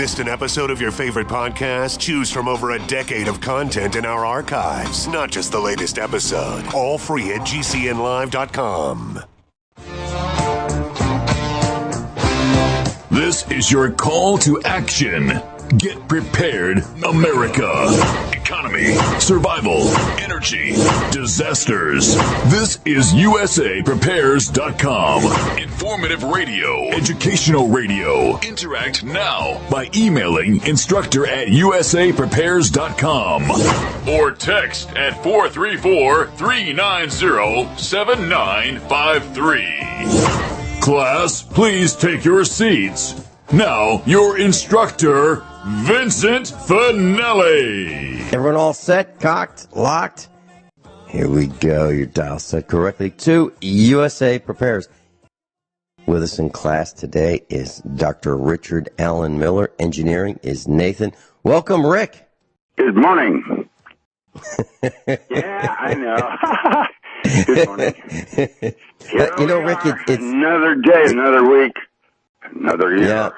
Missed an episode of your favorite podcast? Choose from over a decade of content in our archives, not just the latest episode. All free at GCNlive.com. This is your call to action. Get prepared, America. Economy, survival, energy, disasters. This is USAPrepares.com. Informative radio, educational radio. Interact now by emailing instructor@USAPrepares.com or text at 434-390-7953. Class, please take your seats. Now, your instructor, Vincent Finelli. Everyone all set, cocked, locked? Here we go. Your dial set correctly to USA Prepares. With us in class today is Dr. Richard Allen Miller. Engineering is Nathan. Welcome, Rick. Good morning. Yeah, I know. Good morning. You know, Rick, it's another day, another week, another year.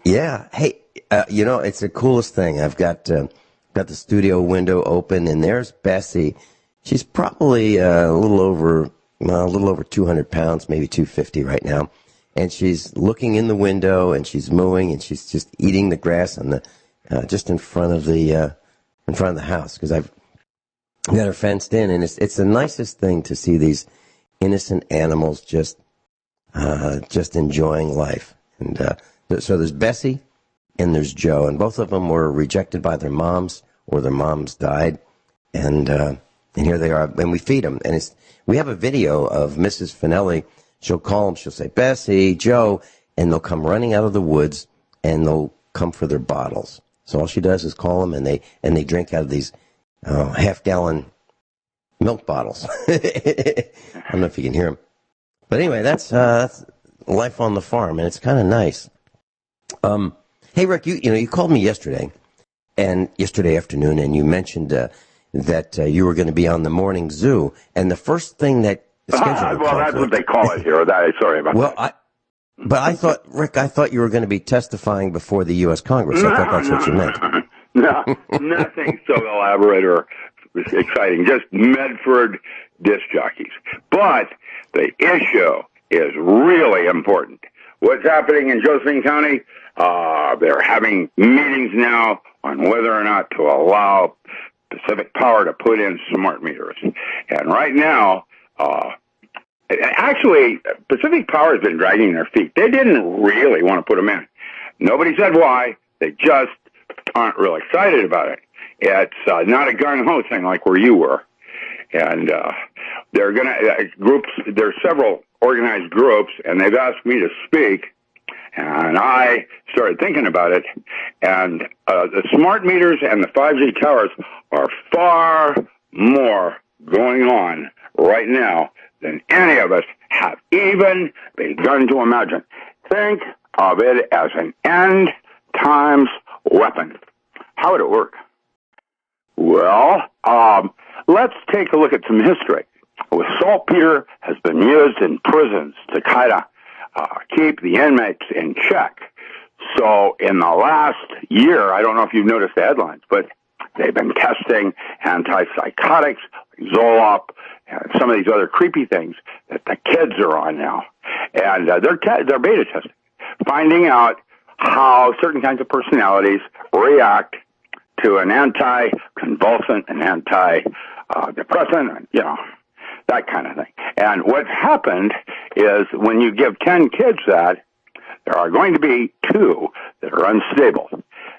Yeah. Hey, it's the coolest thing. I've got the studio window open, and there's Bessie. She's probably a little over 200 pounds, maybe 250 right now. And she's looking in the window, and she's mooing, and she's just eating the grass on the just in front of the house, because I've got her fenced in, and it's the nicest thing to see these innocent animals just enjoying life. And so there's Bessie and there's Joe, and both of them were rejected by their moms, or their moms died, and here they are, and we feed them. And we have a video of Mrs. Finelli. She'll call them. She'll say, Bessie, Joe, and they'll come running out of the woods, and they'll come for their bottles. So all she does is call them, and they drink out of these half-gallon milk bottles. I don't know if you can hear them, but anyway, that's life on the farm, and it's kind of nice. Hey, Rick, you called me yesterday afternoon, and you mentioned that you were going to be on the morning zoo, and the first thing that scheduled. Well, that's what they call it here. Sorry about that. I thought, Rick, you were going to be testifying before the U.S. Congress. I thought that's what you meant. No, nothing so elaborate or exciting. Just Medford disc jockeys. But the issue is really important. What's happening in Josephine County? They're having meetings now on whether or not to allow Pacific Power to put in smart meters. And right now, actually, Pacific Power has been dragging their feet. They didn't really want to put them in. Nobody said why. They just aren't real excited about it. It's not a gung-ho thing like where you were. And they're going to groups. There's several organized groups, and they've asked me to speak. And I started thinking about it. And the smart meters and the 5G towers are far more going on right now than any of us have even begun to imagine. Think of it as an end times weapon. How would it work? Well, let's take a look at some history. Saltpeter has been used in prisons to kind of keep the inmates in check. So in the last year, I don't know if you've noticed the headlines, but they've been testing antipsychotics, like Zoloft, and some of these other creepy things that the kids are on now. And they're beta testing, finding out how certain kinds of personalities react to an anti-convulsant, an anti-depressant, that kind of thing. And what happened is when you give 10 kids that, there are going to be 2 that are unstable.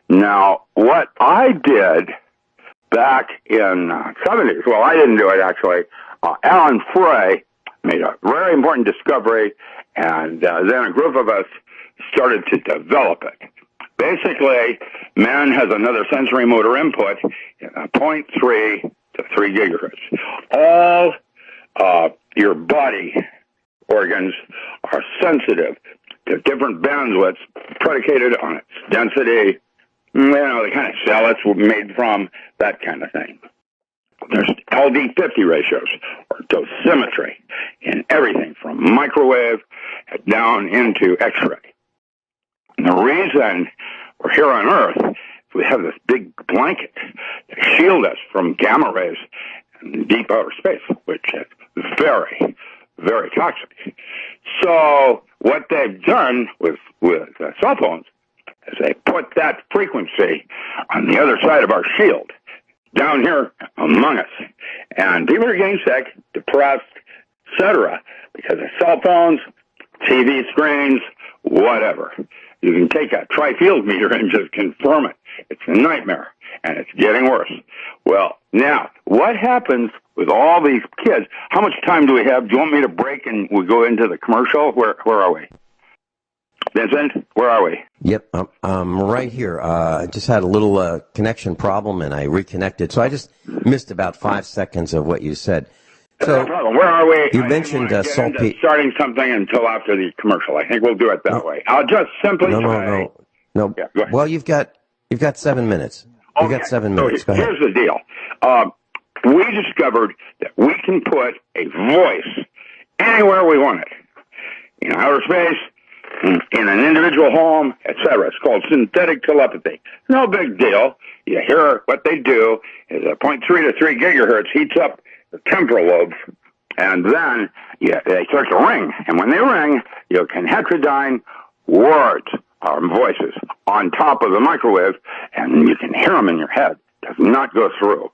Now, what I did back in the 70s, well, I didn't do it actually. Alan Frey made a very important discovery, and then a group of us started to develop it. Basically, man has another sensory motor input, 0.3 to 3 gigahertz. All your body organs are sensitive to different bandwidths predicated on its density, the kind of cell it's made from, that kind of thing. There's LD50 ratios, or dosimetry, in everything from microwave down into X-ray. And the reason We're here on Earth. We have this big blanket to shield us from gamma rays in deep outer space, which is very, very toxic. So what they've done with cell phones is they put that frequency on the other side of our shield, down here among us. And people are getting sick, depressed, etc., because of cell phones, TV screens, whatever. You can take a tri-field meter and just confirm it. It's a nightmare, and it's getting worse. Well, now, what happens with all these kids? How much time do we have? Do you want me to break and we go into the commercial? Where are we? Vincent, where are we? Yep, I'm right here. I just had a little connection problem, and I reconnected. So I just missed about 5 seconds of what you said. So, no problem. Where are we? You mentioned saltpeter. Starting something until after the commercial. I think we'll do it that way. I'll just simply No. Yeah, go ahead. Well, you've got 7 minutes. You've got 7 minutes. Go ahead. Here's the deal. We discovered that we can put a voice anywhere we want it. In outer space, in an individual home, etc. It's called synthetic telepathy. No big deal. You hear what they do is a 0.3 to 3 gigahertz heats up the temporal lobes, and then they start to ring. And when they ring, you can heterodyne words or voices on top of the microwave, and you can hear them in your head. It does not go through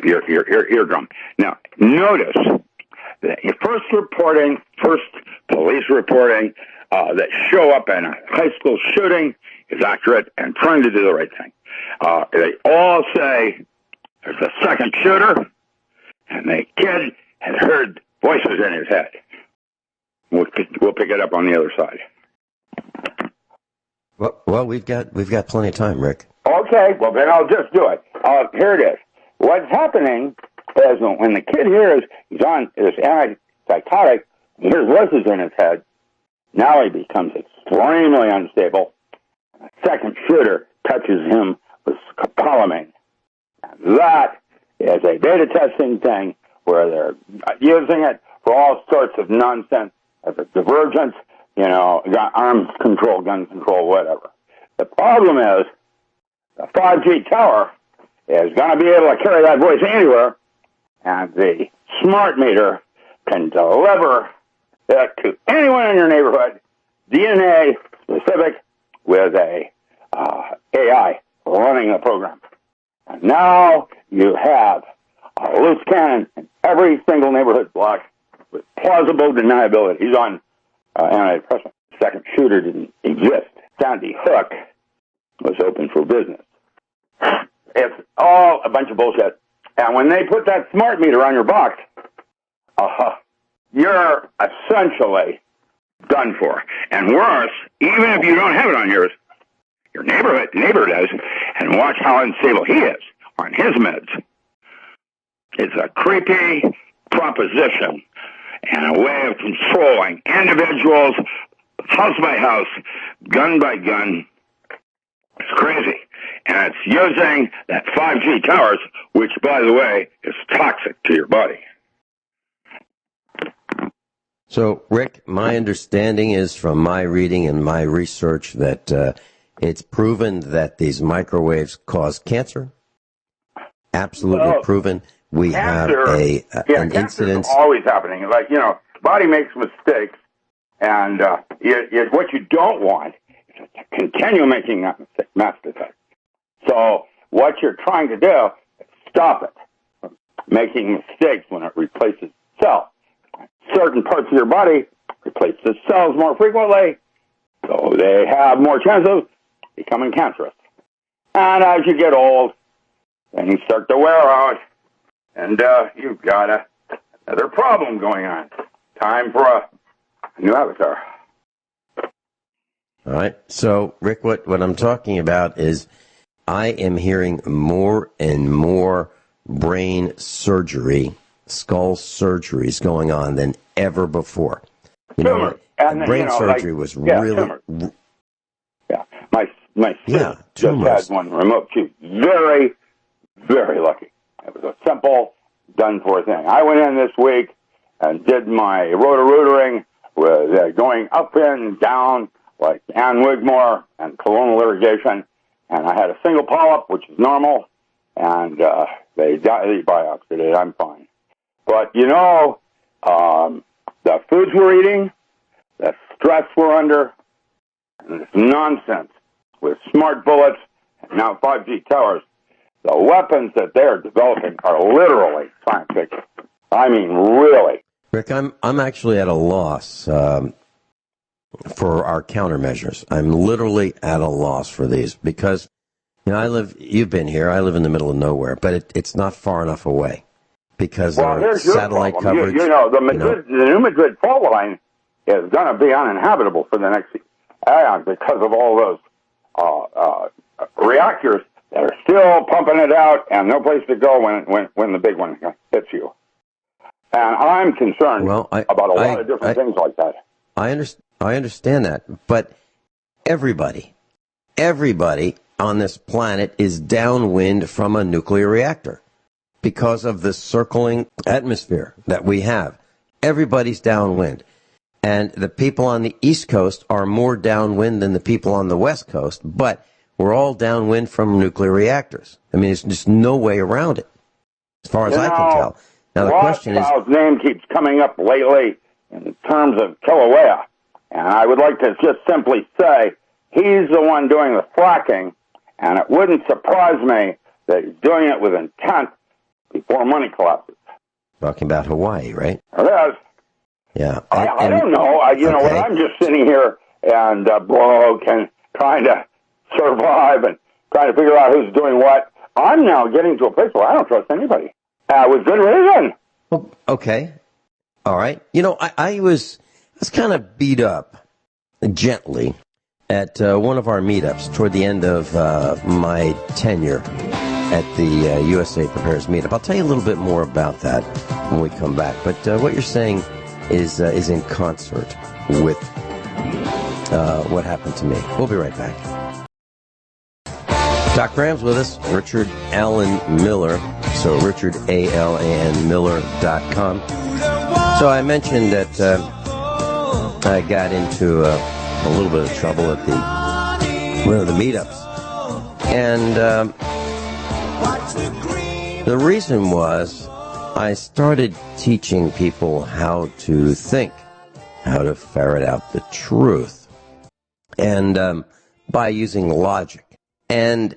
your eardrum. Now, notice that your first police reporting that show up in a high school shooting is accurate and trying to do the right thing. They all say there's a second shooter, and the kid had heard voices in his head. We'll pick it up on the other side. Well, we've got plenty of time, Rick. Okay, well then I'll just do it. Here it is. What's happening is when the kid hears he's on this antipsychotic, he hears voices in his head. Now he becomes extremely unstable. A second shooter touches him with scopolamine. That is a beta testing thing where they're using it for all sorts of nonsense, as a divergence, arms control, gun control, whatever. The problem is the 5G tower is going to be able to carry that voice anywhere, and the smart meter can deliver it to anyone in your neighborhood, DNA specific, with a AI running the program. And now you have a loose cannon in every single neighborhood block with plausible deniability. He's on antidepressant. Second shooter didn't exist. Sandy Hook was open for business. It's all a bunch of bullshit. And when they put that smart meter on your box, you're essentially done for. And worse, even if you don't have it on yours, your neighbor does, and watch how unstable he is on his meds. It's a creepy proposition and a way of controlling individuals, house by house, gun by gun. It's crazy. And it's using that 5G towers, which, by the way, is toxic to your body. So, Rick, my understanding is from my reading and my research that it's proven that these microwaves cause cancer. Absolutely proven. We cancer, have an incident. Is always happening. Like, body makes mistakes, and what you don't want is to continue making that mistake, mastitis. So what you're trying to do is stop it from making mistakes when it replaces cells. Certain parts of your body replace the cells more frequently, so they have more chance of becoming cancerous. And as you get old, then you start to wear out, and you've got another problem going on. Time for a new avatar. All right. So, Rick, what I'm talking about is I am hearing more and more brain surgery, skull surgeries going on than ever before. Brain surgery was really... Yeah, my sister just had one removed. She was very, very lucky. It was a simple, done-for thing. I went in this week and did my rotor-rootering with going up and down like Ann Wigmore and colonial irrigation, and I had a single polyp, which is normal, and they biopsied it. I'm fine. But, the foods we're eating, the stress we're under, and this nonsense with smart bullets and now 5G towers, the weapons that they're developing are literally science fiction. I mean, really. Rick, I'm actually at a loss for our countermeasures. I'm literally at a loss for these because, you've been here, I live in the middle of nowhere, but it's not far enough away because our satellite coverage. The New Madrid fault line is going to be uninhabitable for the next eon because of all those reactors that are still pumping it out and no place to go when the big one hits you. And I'm concerned about a lot of different things like that. I understand that, but everybody on this planet is downwind from a nuclear reactor because of the circling atmosphere that we have. Everybody's downwind. And the people on the East Coast are more downwind than the people on the West Coast, but we're all downwind from nuclear reactors. I mean, there's just no way around it, as far as I can tell. Now, the question is... Rothschild's name keeps coming up lately in terms of Kilauea, and I would like to just simply say he's the one doing the fracking, and it wouldn't surprise me that he's doing it with intent before money collapses. Talking about Hawaii, right? It is. Yeah. I don't know. When I'm just sitting here and broke and trying to survive and trying to figure out who's doing what, I'm now getting to a place where I don't trust anybody. With good reason. Okay. All right. I was kind of beat up gently at one of our meetups toward the end of my tenure at the USA Prepares meetup. I'll tell you a little bit more about that when we come back. But what you're saying is in concert with what happened to me. We'll be right back. Doc Graham's with us, Richard Allen Miller, so richardalanmiller.com. So I mentioned that I got into a little bit of trouble at one of the meetups. And the reason was I started teaching people how to think, how to ferret out the truth, and by using logic. And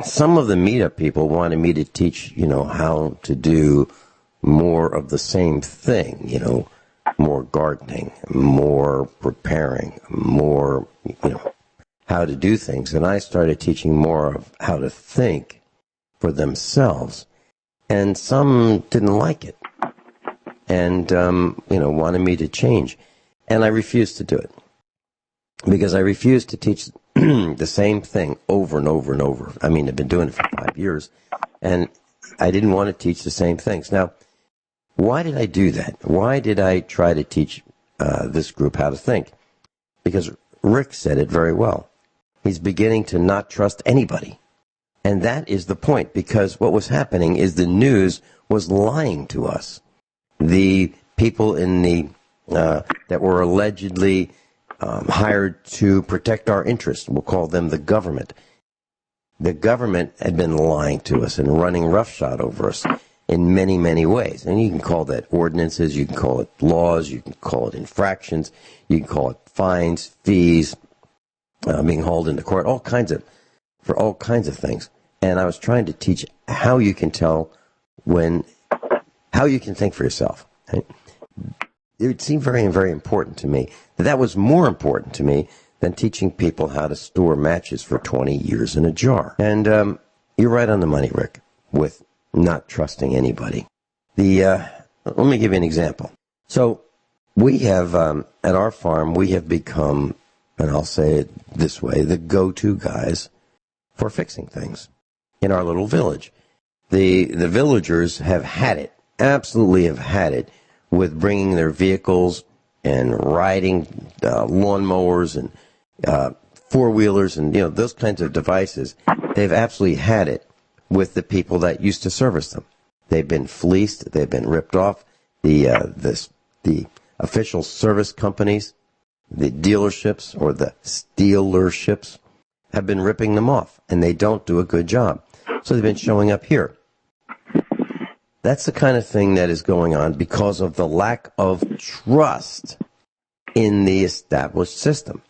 some of the meetup people wanted me to teach, how to do more of the same thing, more gardening, more preparing, more, how to do things. And I started teaching more of how to think for themselves. And some didn't like it and, wanted me to change. And I refused to do it because I refused to teach the same thing over and over and over. I mean, I've been doing it for 5 years, and I didn't want to teach the same things. Now, why did I do that? Why did I try to teach this group how to think? Because Rick said it very well. He's beginning to not trust anybody. And that is the point, because what was happening is the news was lying to us. The people in the that were allegedly hired to protect our interests, we'll call them the government. The government had been lying to us and running roughshod over us in many, many ways. And you can call that ordinances, you can call it laws, you can call it infractions, you can call it fines, fees, being hauled into court, for all kinds of things. And I was trying to teach how you can tell how you can think for yourself. Right? It seemed very, very important to me. That was more important to me than teaching people how to store matches for 20 years in a jar. And you're right on the money, Rick, with not trusting anybody. Let me give you an example. So we have, at our farm, we have become, and I'll say it this way, the go-to guys for fixing things in our little village. The villagers have had it, absolutely have had it, with bringing their vehicles and riding lawnmowers and four-wheelers and, those kinds of devices. They've absolutely had it with the people that used to service them. They've been fleeced. They've been ripped off. The official service companies the dealerships or the stealerships have been ripping them off, and they don't do a good job. So they've been showing up here. That's the kind of thing that is going on because of the lack of trust in the established system.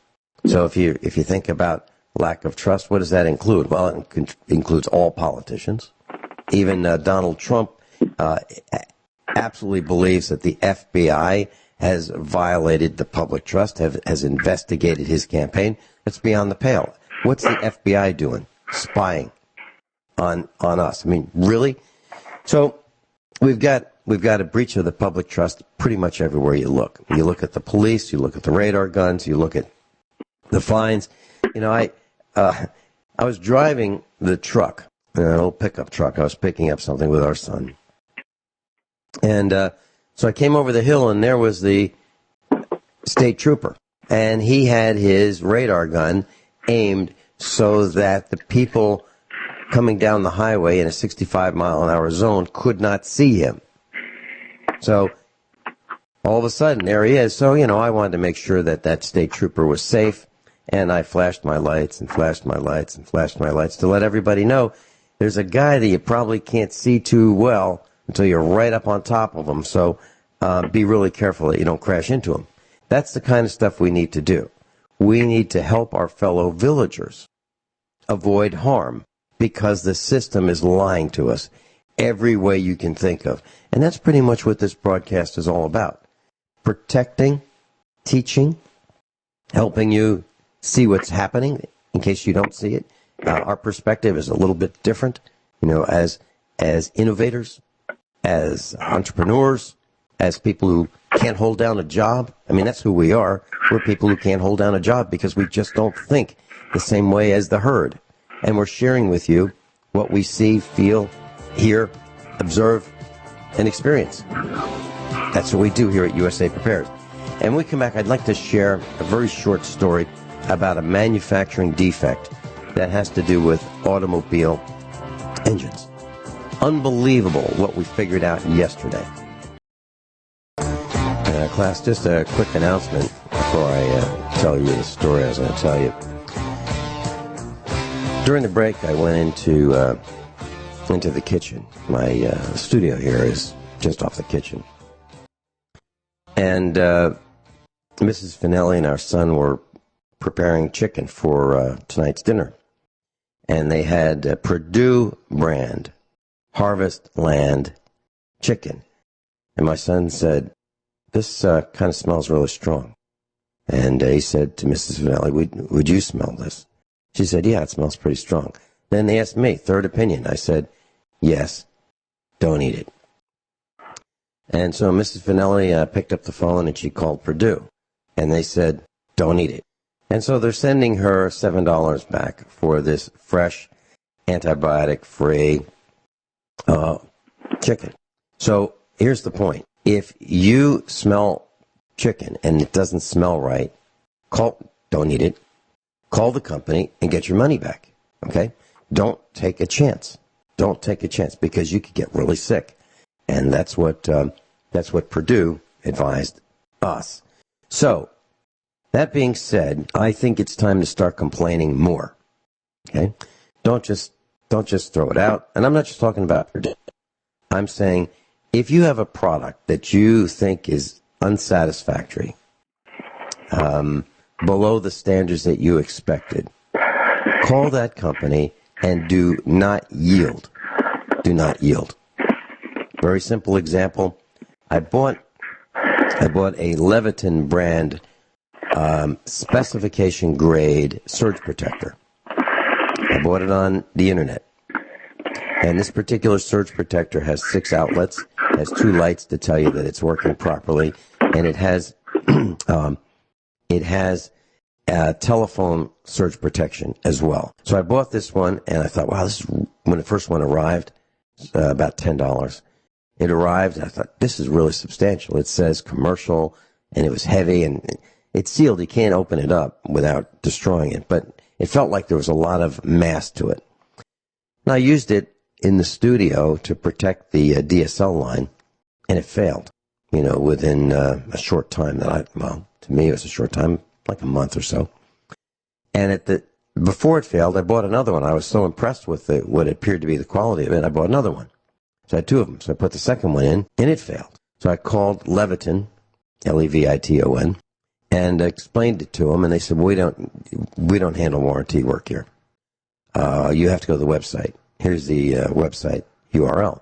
So if you think about lack of trust, what does that include? Well, it includes all politicians. Even Donald Trump absolutely believes that the FBI has violated the public trust, has investigated his campaign. That's beyond the pale. What's the FBI doing? Spying on us. I mean, really? So we've got a breach of the public trust pretty much everywhere you look. You look at the police, you look at the radar guns, you look at the fines. You know, I was driving the truck, an old pickup truck. I was picking up something with our son. And so I came over the hill, and there was the state trooper. And he had his radar gun aimed so that the people coming down the highway in a 65-mile-an-hour zone could not see him. So all of a sudden, there he is. So, you know, I wanted to make sure that that state trooper was safe. And I flashed my lights and flashed my lights and flashed my lights to let everybody know there's a guy that you probably can't see too well until you're right up on top of him. So be really careful that you don't crash into him. That's the kind of stuff we need to do. We need to help our fellow villagers avoid harm because the system is lying to us every way you can think of. And that's pretty much what this broadcast is all about. Protecting, teaching, helping you see what's happening in case you don't see it. Our perspective is a little bit different, you know, as innovators, as entrepreneurs, as people who can't hold down a job. I mean, that's who we are. We're people who can't hold down a job because we just don't think the same way as the herd. And we're sharing with you what we see, feel, hear, observe, and experience. That's what we do here at USA Prepared. And when we come back, I'd like to share a very short story about a manufacturing defect that has to do with automobile engines. Unbelievable what we figured out yesterday. Class, just a quick announcement before I tell you the story I was going to tell you. During the break, I went into the kitchen. My studio here is just off the kitchen. And Mrs. Finelli and our son were preparing chicken for tonight's dinner. And they had Purdue brand Harvest Land chicken. And my son said, this kind of smells really strong. And he said to Mrs. Finelli, would you smell this? She said, yeah, it smells pretty strong. Then they asked me, third opinion. I said, yes, don't eat it. And so Mrs. Finelli picked up the phone and she called Purdue. And they said, don't eat it. And so they're sending her $7 back for this fresh, antibiotic-free chicken. So here's the point. If you smell chicken and it doesn't smell right, don't eat it. Call the company and get your money back. Okay? Don't take a chance. Don't take a chance because you could get really sick. And that's what Purdue advised us. So, that being said, I think it's time to start complaining more. Okay? Don't just throw it out. And I'm not just talking about Purdue. I'm saying if you have a product that you think is unsatisfactory, below the standards that you expected, call that company and do not yield. Do not yield. Very simple example. I bought a Leviton brand specification grade surge protector. I bought it on the internet. And this particular surge protector has 6 outlets, has 2 lights to tell you that it's working properly, and it has telephone surge protection as well. So I bought this one, and I thought, wow, this is, when the first one arrived, about $10. It arrived, and I thought, this is really substantial. It says commercial, and it was heavy, and it's sealed. You can't open it up without destroying it, but it felt like there was a lot of mass to it. And I used it in the studio to protect the DSL line, and it failed, within a short time to me it was a short time, like a month or so. And before it failed, I bought another one. I was so impressed with what appeared to be the quality of it, I bought another one. So I had two of them. So I put the second one in, and it failed. So I called Leviton, Leviton, and explained it to them, and they said, we don't handle warranty work here. You have to go to the website. Here's the website URL.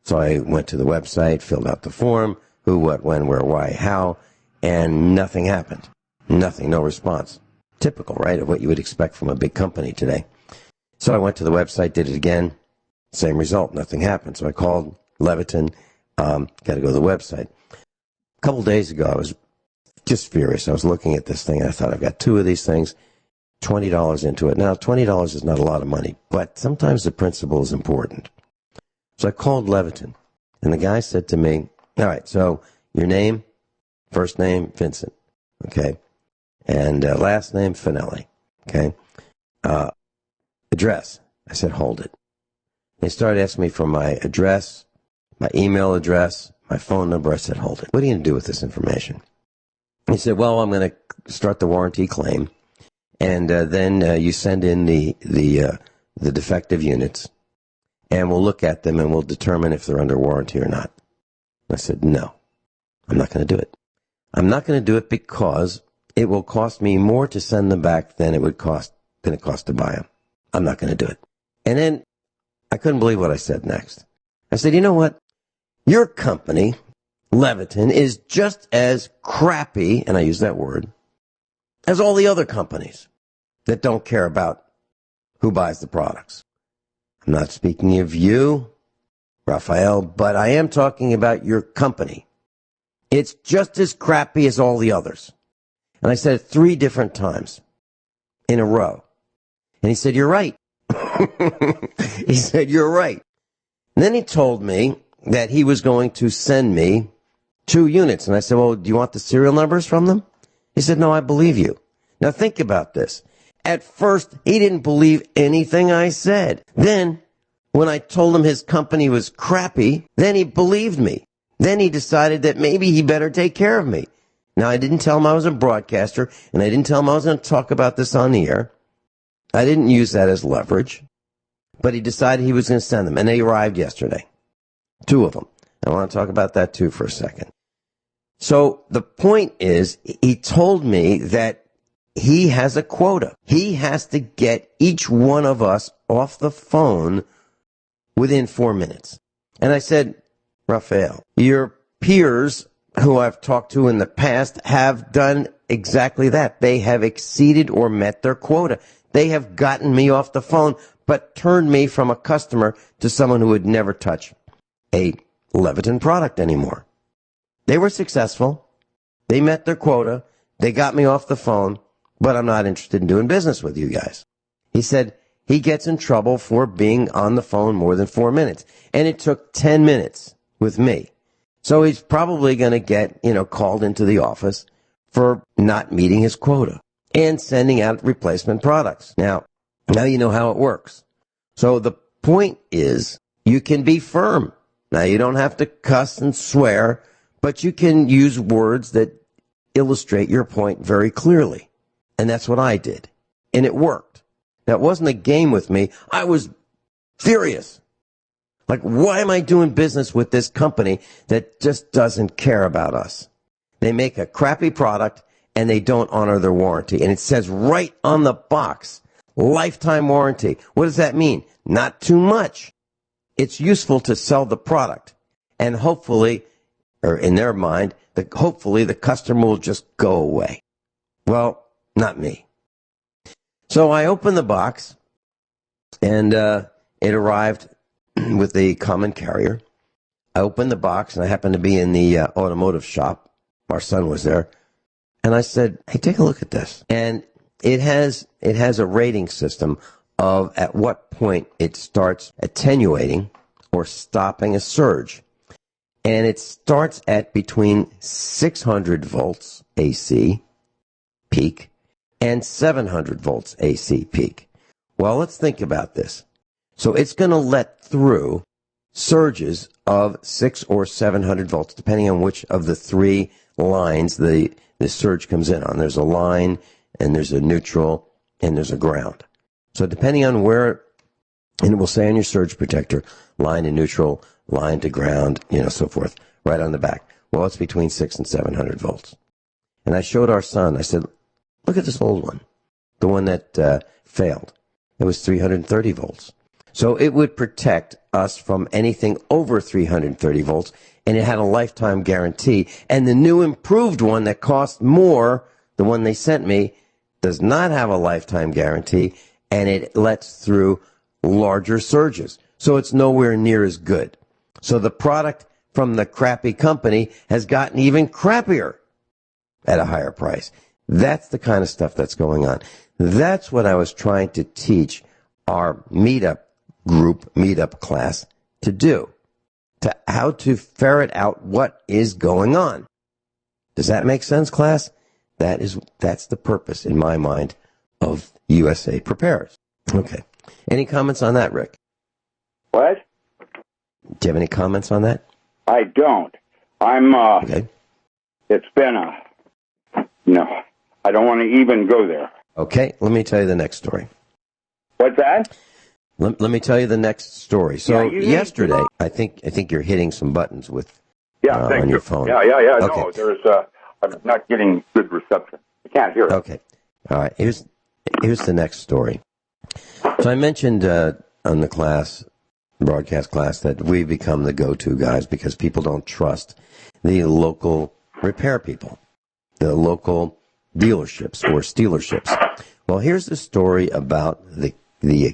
So I went to the website, filled out the form, who, what, when, where, why, how, and nothing happened. Nothing, no response. Typical, right, of what you would expect from a big company today. So I went to the website, did it again, same result, nothing happened. So I called Leviton, got to go to the website. A couple days ago, I was just furious. I was looking at this thing, and I thought, I've got two of these things, $20 into it. Now, $20 is not a lot of money, but sometimes the principle is important. So I called Leviton, and the guy said to me, all right, so your name, first name, Vincent, okay, and last name, Finelli, okay, address. I said, hold it. They started asking me for my address, my email address, my phone number. I said, hold it. What are you going to do with this information? He said, well, I'm going to start the warranty claim, and then you send in the defective units, and we'll look at them, and we'll determine if they're under warranty or not. I said, no, I'm not going to do it. I'm not going to do it because it will cost me more to send them back than it cost to buy them. I'm not going to do it. And then I couldn't believe what I said next. I said, you know what? Your company, Leviton, is just as crappy, and I use that word, as all the other companies that don't care about who buys the products. I'm not speaking of you, Raphael, but I am talking about your company. It's just as crappy as all the others. And I said it 3 different times in a row. And he said, you're right. He said, you're right. And then he told me that he was going to send me 2 units. And I said, well, do you want the serial numbers from them? He said, no, I believe you. Now think about this. At first, he didn't believe anything I said. Then, when I told him his company was crappy, then he believed me. Then he decided that maybe he better take care of me. Now, I didn't tell him I was a broadcaster, and I didn't tell him I was going to talk about this on the air. I didn't use that as leverage. But he decided he was going to send them, and they arrived yesterday. 2 of them. I want to talk about that, too, for a second. So, the point is, he told me that he has a quota. He has to get each one of us off the phone within 4 minutes. And I said, Raphael, your peers who I've talked to in the past have done exactly that. They have exceeded or met their quota. They have gotten me off the phone, but turned me from a customer to someone who would never touch a Leviton product anymore. They were successful. They met their quota. They got me off the phone, but I'm not interested in doing business with you guys. He said he gets in trouble for being on the phone more than 4 minutes. And it took 10 minutes with me. So he's probably going to get, called into the office for not meeting his quota and sending out replacement products. Now you know how it works. So the point is, you can be firm. Now, you don't have to cuss and swear, but you can use words that illustrate your point very clearly. And that's what I did. And it worked. Now, it wasn't a game with me. I was furious. Like, why am I doing business with this company that just doesn't care about us? They make a crappy product, and they don't honor their warranty. And it says right on the box, lifetime warranty. What does that mean? Not too much. It's useful to sell the product. And hopefully, or in their mind, hopefully the customer will just go away. Well, not me. So I opened the box, and it arrived with the common carrier. I opened the box, and I happened to be in the automotive shop. Our son was there. And I said, hey, take a look at this. And it has a rating system of at what point it starts attenuating or stopping a surge. And it starts at between 600 volts AC peak and 700 volts AC peak. Well, let's think about this. So it's going to let through surges of 600 or 700 volts, depending on which of the 3 lines the this surge comes in on. There's a line, and there's a neutral, and there's a ground. So depending on where, and it will say on your surge protector, line to neutral, line to ground, so forth, right on the back. Well, it's between 600 and 700 volts. And I showed our son, I said, look at this old one, the one that failed. It was 330 volts. So it would protect us from anything over 330 volts, and it had a lifetime guarantee. And the new improved one that cost more, the one they sent me, does not have a lifetime guarantee, and it lets through larger surges. So it's nowhere near as good. So the product from the crappy company has gotten even crappier at a higher price. That's the kind of stuff that's going on. That's what I was trying to teach our meetup class to do, to how to ferret out what is going on. Does that make sense, class? That's the purpose, in my mind, of USA Prepares. Okay. Any comments on that, Rick? What? Do you have any comments on that? I don't. Okay. It's been no, I don't want to even go there. Okay, let me tell you the next story. What's that? Let me tell you the next story. So yesterday, I think you're hitting some buttons with on your phone. Yeah. Okay. No, I'm not getting good reception. I can't hear it. Okay. All right. Here's the next story. So I mentioned on the broadcast class, that we become the go-to guys because people don't trust the local repair people, the local dealerships or stealerships. Well, here's the story about the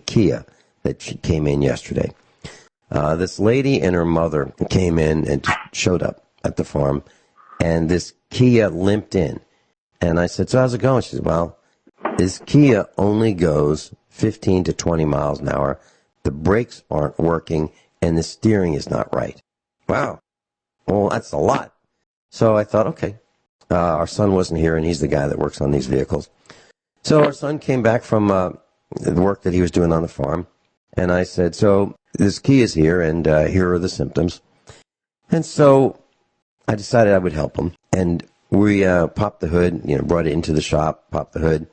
Kia that came in yesterday. This lady and her mother came in and showed up at the farm, and this Kia limped in. And I said, so how's it going? She said, well, this Kia only goes 15 to 20 miles an hour. The brakes aren't working, and the steering is not right. Wow. Well, that's a lot. So I thought, okay. Our son wasn't here, and he's the guy that works on these vehicles. So our son came back from the work that he was doing on the farm, and I said, so this Kia is here, and here are the symptoms. And so I decided I would help him. And we popped the hood, brought it into the shop, popped the hood,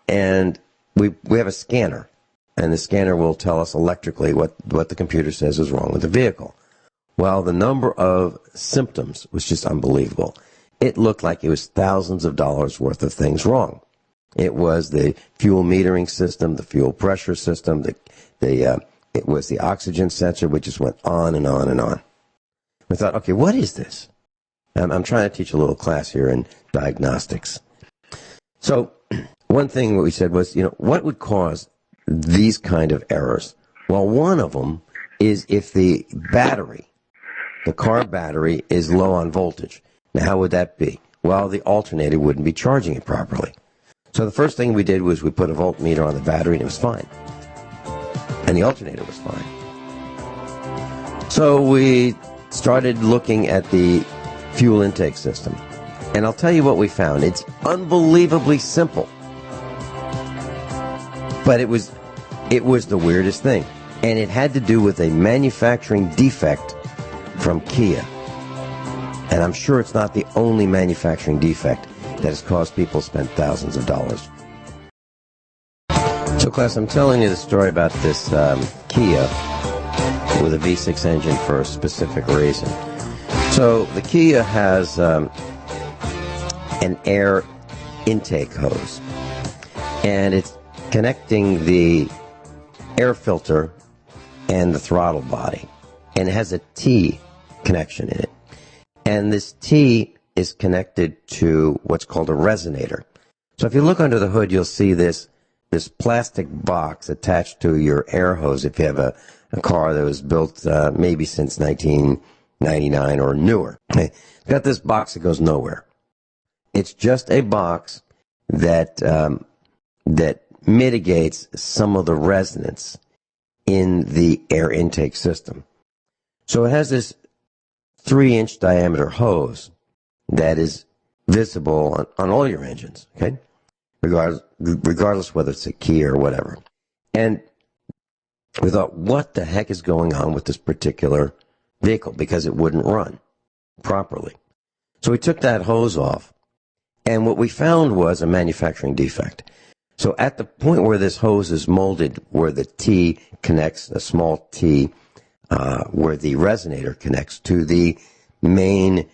and we have a scanner. And the scanner will tell us electrically what the computer says is wrong with the vehicle. Well, the number of symptoms was just unbelievable. It looked like it was thousands of dollars worth of things wrong. It was the fuel metering system, the fuel pressure system, it was the oxygen sensor, which just went on and on and on. We thought, okay, what is this? I'm trying to teach a little class here in diagnostics. So one thing we said was, what would cause these kind of errors? Well, one of them is if the car battery is low on voltage. Now, how would that be? Well, the alternator wouldn't be charging it properly. So the first thing we did was we put a voltmeter on the battery, and it was fine. And the alternator was fine. So we started looking at the fuel intake system. And I'll tell you what we found. It's unbelievably simple. But it was the weirdest thing. And it had to do with a manufacturing defect from Kia. And I'm sure it's not the only manufacturing defect that has caused people to spend thousands of dollars. So, class, I'm telling you the story about this Kia with a V6 engine for a specific reason. So, the Kia has an air intake hose. And it's connecting the air filter and the throttle body. And it has a T connection in it. And this T is connected to what's called a resonator. So if you look under the hood, you'll see this plastic box attached to your air hose if you have a car that was built maybe since 1999 or newer. It's got this box that goes nowhere. It's just a box that mitigates some of the resonance in the air intake system. So it has this 3-inch diameter hose that is visible on all your engines, okay? Regardless whether it's a Kia or whatever. And we thought, what the heck is going on with this particular vehicle? Because it wouldn't run properly. So we took that hose off, And what we found was a manufacturing defect. So at the point where this hose is molded, where the T connects, a small T, where the resonator connects to the main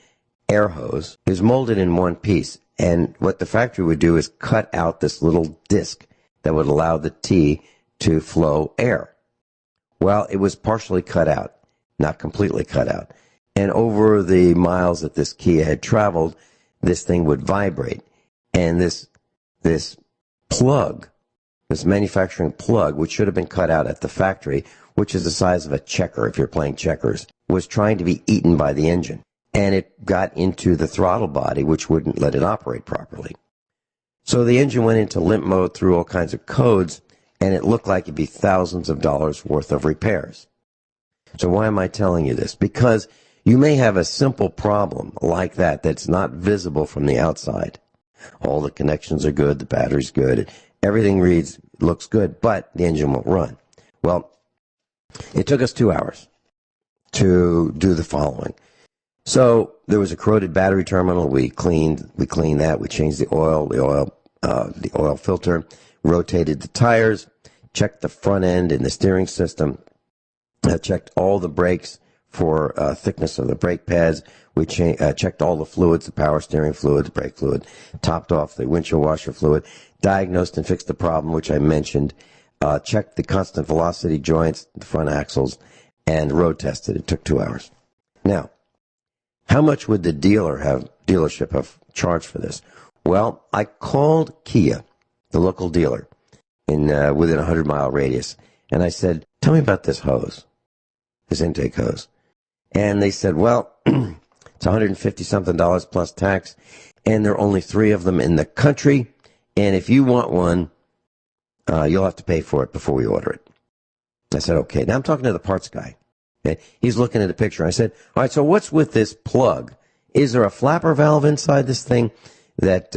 air hose, is molded in one piece. And what the factory would do is cut out this little disc that would allow the T to flow air. Well, it was partially cut out, not completely cut out. And over the miles that this Kia had traveled, this thing would vibrate. And this plug, this manufacturing plug, which should have been cut out at the factory, which is the size of a checker if you're playing checkers, was trying to be eaten by the engine. And it got into the throttle body, which wouldn't let it operate properly. So the engine went into limp mode through all kinds of codes, and it looked like it'd be thousands of dollars worth of repairs. So why am I telling you this? Because you may have a simple problem like that that's not visible from the outside. All the connections are good, the battery's good, everything looks good, but the engine won't run. Well, it took us 2 hours to do the following. So there was a corroded battery terminal. We cleaned that. We changed the oil filter, rotated the tires, checked the front end and the steering system, checked all the brakes for thickness of the brake pads. We checked all the fluids, the power steering fluid, the brake fluid, topped off the windshield washer fluid, diagnosed and fixed the problem, which I mentioned, checked the constant velocity joints, the front axles, and road tested. It took 2 hours. Now, how much would the dealership have charged for this? Well, I called Kia, the local dealer, within a 100-mile radius, and I said, tell me about this hose, this intake hose. And they said, well, it's $150-something plus tax, and there are only 3 of them in the country, and if you want one, you'll have to pay for it before we order it. I said, okay. Now I'm talking to the parts guy. Okay? He's looking at the picture. I said, all right, so what's with this plug? Is there a flapper valve inside this thing that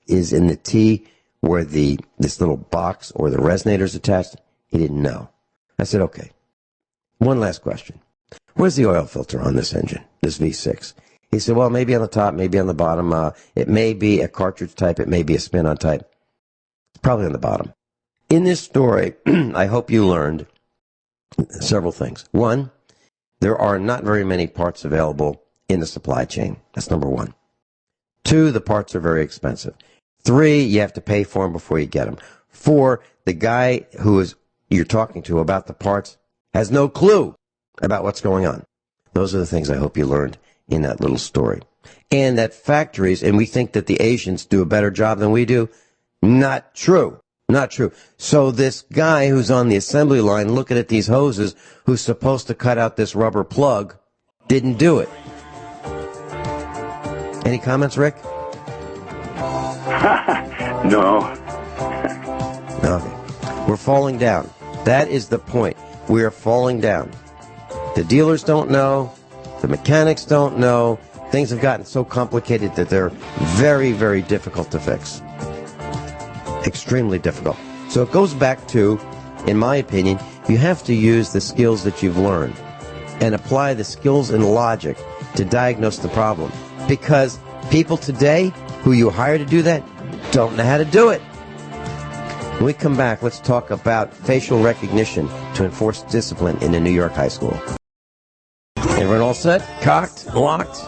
is in the T where this little box or the resonator's attached? He didn't know. I said, okay. One last question. Where's the oil filter on this engine, this V6? He said, well, maybe on the top, maybe on the bottom. It may be a cartridge type. It may be a spin-on type. It's probably on the bottom. In this story, I hope you learned several things. One, there are not very many parts available in the supply chain. That's number one. 2, the parts are very expensive. 3, you have to pay for them before you get them. 4, the guy you're talking to about the parts has no clue about what's going on. Those are the things I hope you learned in that little story. And that factories, and we think that the Asians do a better job than we do. Not true. Not true. So this guy who's on the assembly line looking at these hoses, who's supposed to cut out this rubber plug, didn't do it. Any comments, Rick? No. Okay. We're falling down. That is the point. We are falling down. The dealers don't know. The mechanics don't know. Things have gotten so complicated that they're very, very difficult to fix. Extremely difficult. So it goes back to, in my opinion, you have to use the skills that you've learned and apply the skills and logic to diagnose the problem. Because people today who you hire to do that don't know how to do it. When we come back, let's talk about facial recognition to enforce discipline in a New York high school. Everyone all set? Cocked? Locked?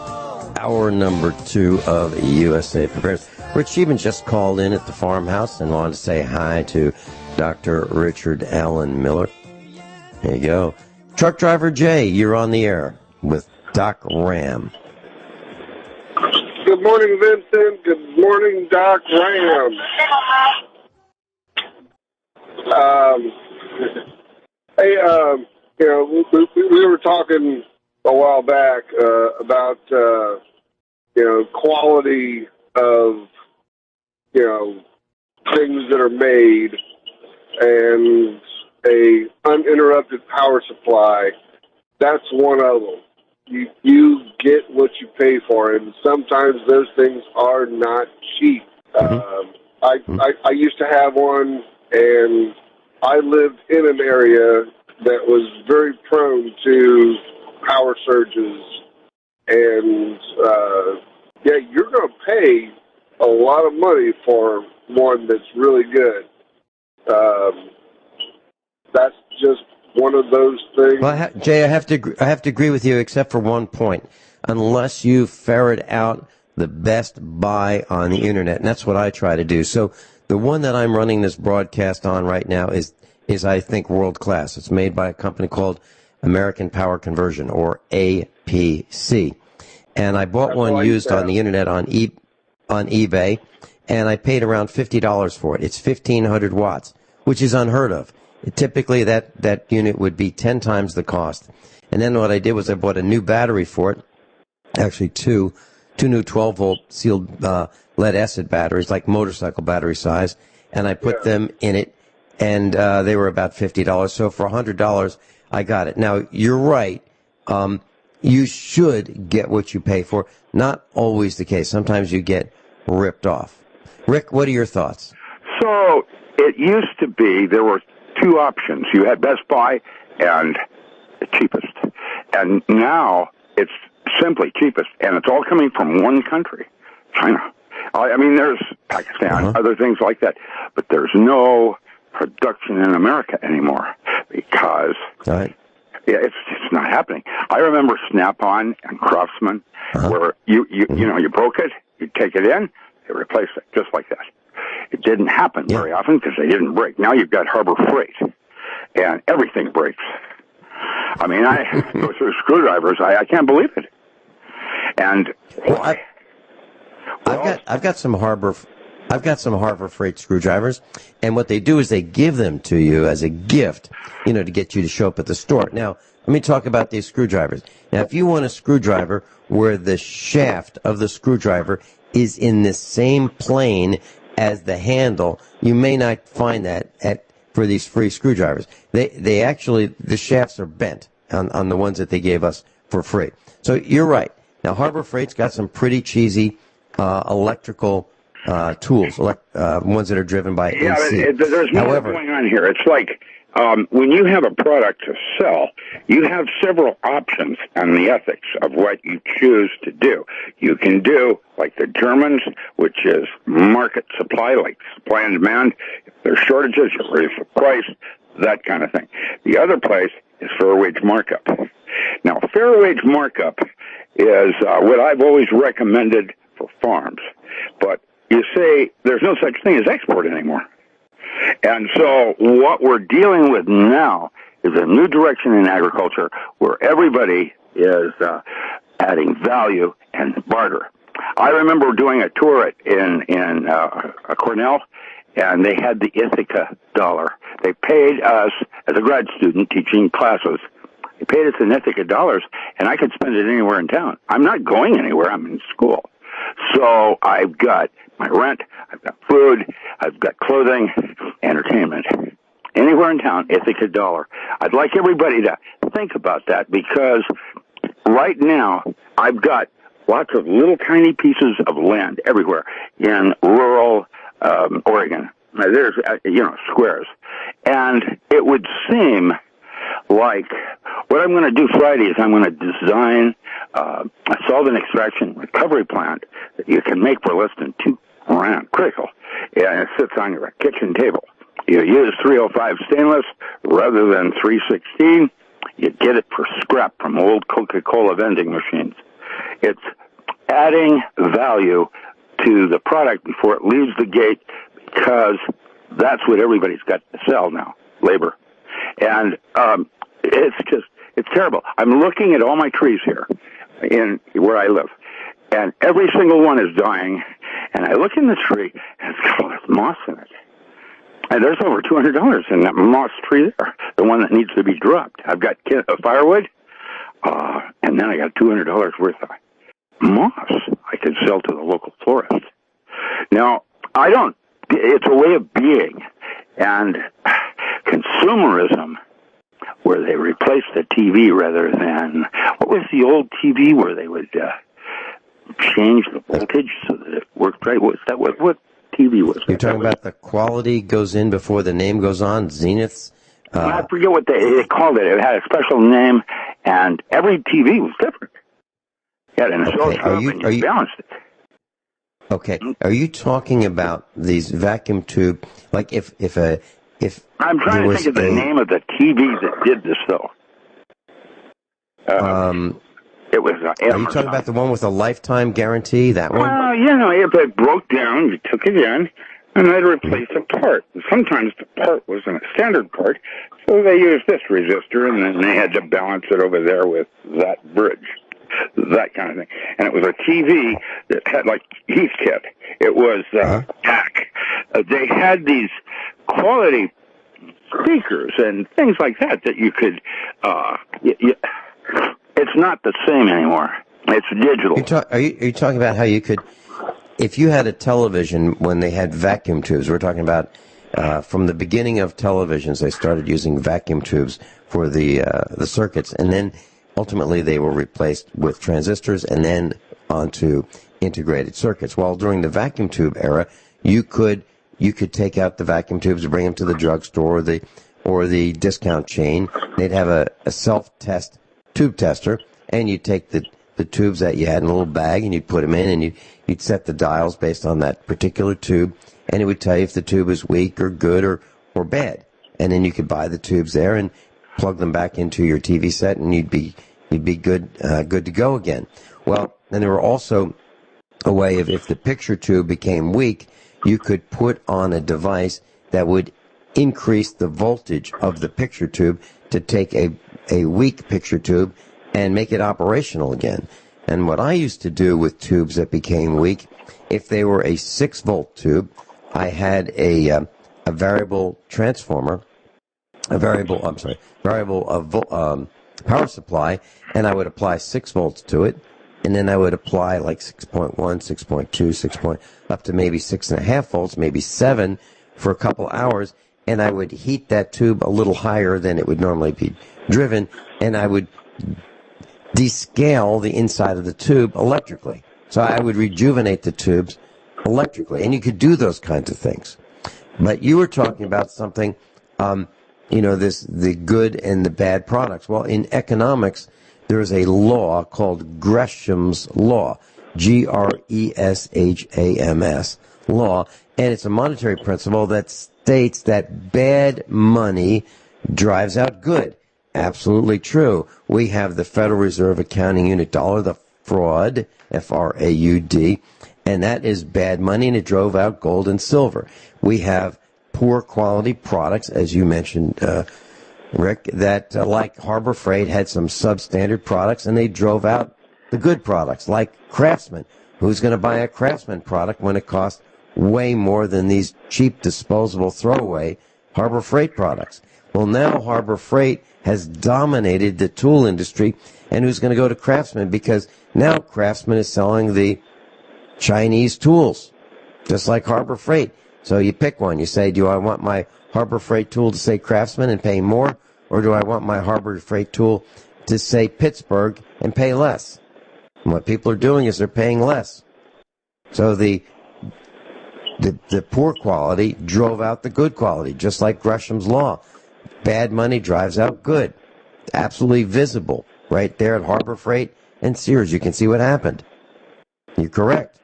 Hour number 2 of USA Preparedness. Rich Sheehan just called in at the farmhouse and wanted to say hi to Dr. Richard Allen Miller. There you go. Truck driver Jay, you're on the air with Doc Ram. Good morning, Vincent. Good morning, Doc Ram. Hey, we were talking a while back about quality of things that are made and a uninterrupted power supply. That's one of them. You get what you pay for, and sometimes those things are not cheap. I used to have one, and I lived in an area that was very prone to power surges and yeah, you're going to pay a lot of money for one that's really good. That's just one of those things. Well, Jay, I have to agree with you, except for one point. Unless you ferret out the best buy on the internet, and that's what I try to do. So the one that I'm running this broadcast on right now is I think world class. It's made by a company called American Power Conversion, or APC. And I bought one used on the internet on eBay, and I paid around $50 for it. It's 1,500 watts, which is unheard of. Typically, that unit would be 10 times the cost. And then what I did was I bought a new battery for it, actually two new 12-volt sealed lead-acid batteries, like motorcycle battery size, and I put them in it, and they were about $50. So for $100, I got it. Now, you're right. You should get what you pay for. Not always the case. Sometimes you get ripped off. Rick, what are your thoughts? So it used to be there were two options. You had Best Buy and the cheapest. And now it's simply cheapest. And it's all coming from one country, China. I mean, there's Pakistan, other things like that. But there's no production in America anymore because it's not happening. I remember Snap-on and Craftsman where you broke it, you take it in, they replace it, just like that. It didn't happen very often because they didn't break. Now you've got Harbor Freight, and everything breaks. I mean, I go through screwdrivers. I can't believe it. And I've got some Harbor Freight screwdrivers, and what they do is they give them to you as a gift, to get you to show up at the store. Now, let me talk about these screwdrivers. Now, if you want a screwdriver where the shaft of the screwdriver is in the same plane as the handle, you may not find that for these free screwdrivers. They actually, the shafts are bent on the ones that they gave us for free. So you're right. Now, Harbor Freight's got some pretty cheesy electrical tools, ones that are driven by AC. Yeah, there's more going on here. It's like when you have a product to sell, you have several options on the ethics of what you choose to do. You can do like the Germans, which is market supply, like supply and demand. If there's shortages, you raise the price, that kind of thing. The other place is fair wage markup. Now, fair wage markup is what I've always recommended for farms. But you say there's no such thing as export anymore. And so what we're dealing with now is a new direction in agriculture where everybody is adding value and barter. I remember doing a tour in Cornell, and they had the Ithaca dollar. They paid us, as a grad student teaching classes, they paid us in Ithaca dollars, and I could spend it anywhere in town. I'm not going anywhere. I'm in school. So I've got my rent, I've got food, I've got clothing, entertainment. Anywhere in town, Ithaca dollar. I'd like everybody to think about that because right now I've got lots of little tiny pieces of land everywhere in rural Oregon. There's, squares. And it would seem like what I'm going to do Friday is I'm going to design a solvent extraction recovery plant that you can make for less than $2,000. Critical. And it sits on your kitchen table. You use 305 stainless rather than 316. You get it for scrap from old Coca-Cola vending machines. It's adding value to the product before it leaves the gate because that's what everybody's got to sell now, labor. And it's terrible. I'm looking at all my trees here in where I live, and every single one is dying. And I look in the tree, and it's got all this moss in it. And there's over $200 in that moss tree there, the one that needs to be dropped. I've got firewood, and then I got $200 worth of moss I could sell to the local florist. Now, it's a way of being, and consumerism, where they replaced the TV rather than, what was the old TV where they would change the voltage so that it worked right? What TV was that? You're talking about the quality goes in before the name goes on, Zenith's? I forget what they called it. It had a special name, and every TV was different. It had an okay. Are you balanced it. Okay. Are you talking about these vacuum tube? Like if I'm trying to think of the name of the TV that did this, though. It was. Are you talking about the one with a lifetime guarantee? That one? Well, if it broke down, you took it in, and they'd replace a part. Sometimes the part wasn't a standard part, so they used this resistor, and then they had to balance it over there with that bridge, that kind of thing. And it was a TV that had, like, Heathkit. It was TAC. They had these quality speakers and things like that you could... it's not the same anymore. It's digital. Are you talking about how you could... If you had a television when they had vacuum tubes, we're talking about from the beginning of televisions, they started using vacuum tubes for the circuits, and then ultimately they were replaced with transistors and then onto integrated circuits. Well, during the vacuum tube era, you could take out the vacuum tubes and bring them to the drugstore or the discount chain. They'd have a self-test tube tester, and you'd take the tubes that you had in a little bag, and you'd put them in, and you'd set the dials based on that particular tube, and it would tell you if the tube is weak or good or bad. And then you could buy the tubes there and plug them back into your TV set, and you'd be good to go again. Well, and there were also a way of, if the picture tube became weak, you could put on a device that would increase the voltage of the picture tube to take a weak picture tube and make it operational again. And what I used to do with tubes that became weak, if they were a 6-volt tube, I had a variable transformer, variable power supply, and I would apply 6 volts to it, and then I would apply like 6.1, 6.2, 6 point, up to maybe 6.5 volts, maybe 7 for a couple hours, and I would heat that tube a little higher than it would normally be driven, and I would descale the inside of the tube electrically. So I would rejuvenate the tubes electrically, and you could do those kinds of things. But you were talking about something, the good and the bad products. Well, in economics, there is a law called Gresham's Law, Greshams law, and it's a monetary principle that states that bad money drives out good. Absolutely true. We have the Federal Reserve accounting unit dollar, the fraud, F-R-A-U-D, and that is bad money, and it drove out gold and silver. We have poor quality products, as you mentioned, Rick, that like Harbor Freight had some substandard products, and they drove out the good products, like Craftsman. Who's going to buy a Craftsman product when it costs way more than these cheap disposable throwaway Harbor Freight products? Well, now Harbor Freight has dominated the tool industry, and who's going to go to Craftsman? Because now Craftsman is selling the Chinese tools, just like Harbor Freight. So you pick one. You say, do I want my Harbor Freight tool to say Craftsman and pay more, or do I want my Harbor Freight tool to say Pittsburgh and pay less? And what people are doing is they're paying less. So the poor quality drove out the good quality, just like Gresham's Law. Bad money drives out good. Absolutely visible right there at Harbor Freight and Sears. You can see what happened. You're correct.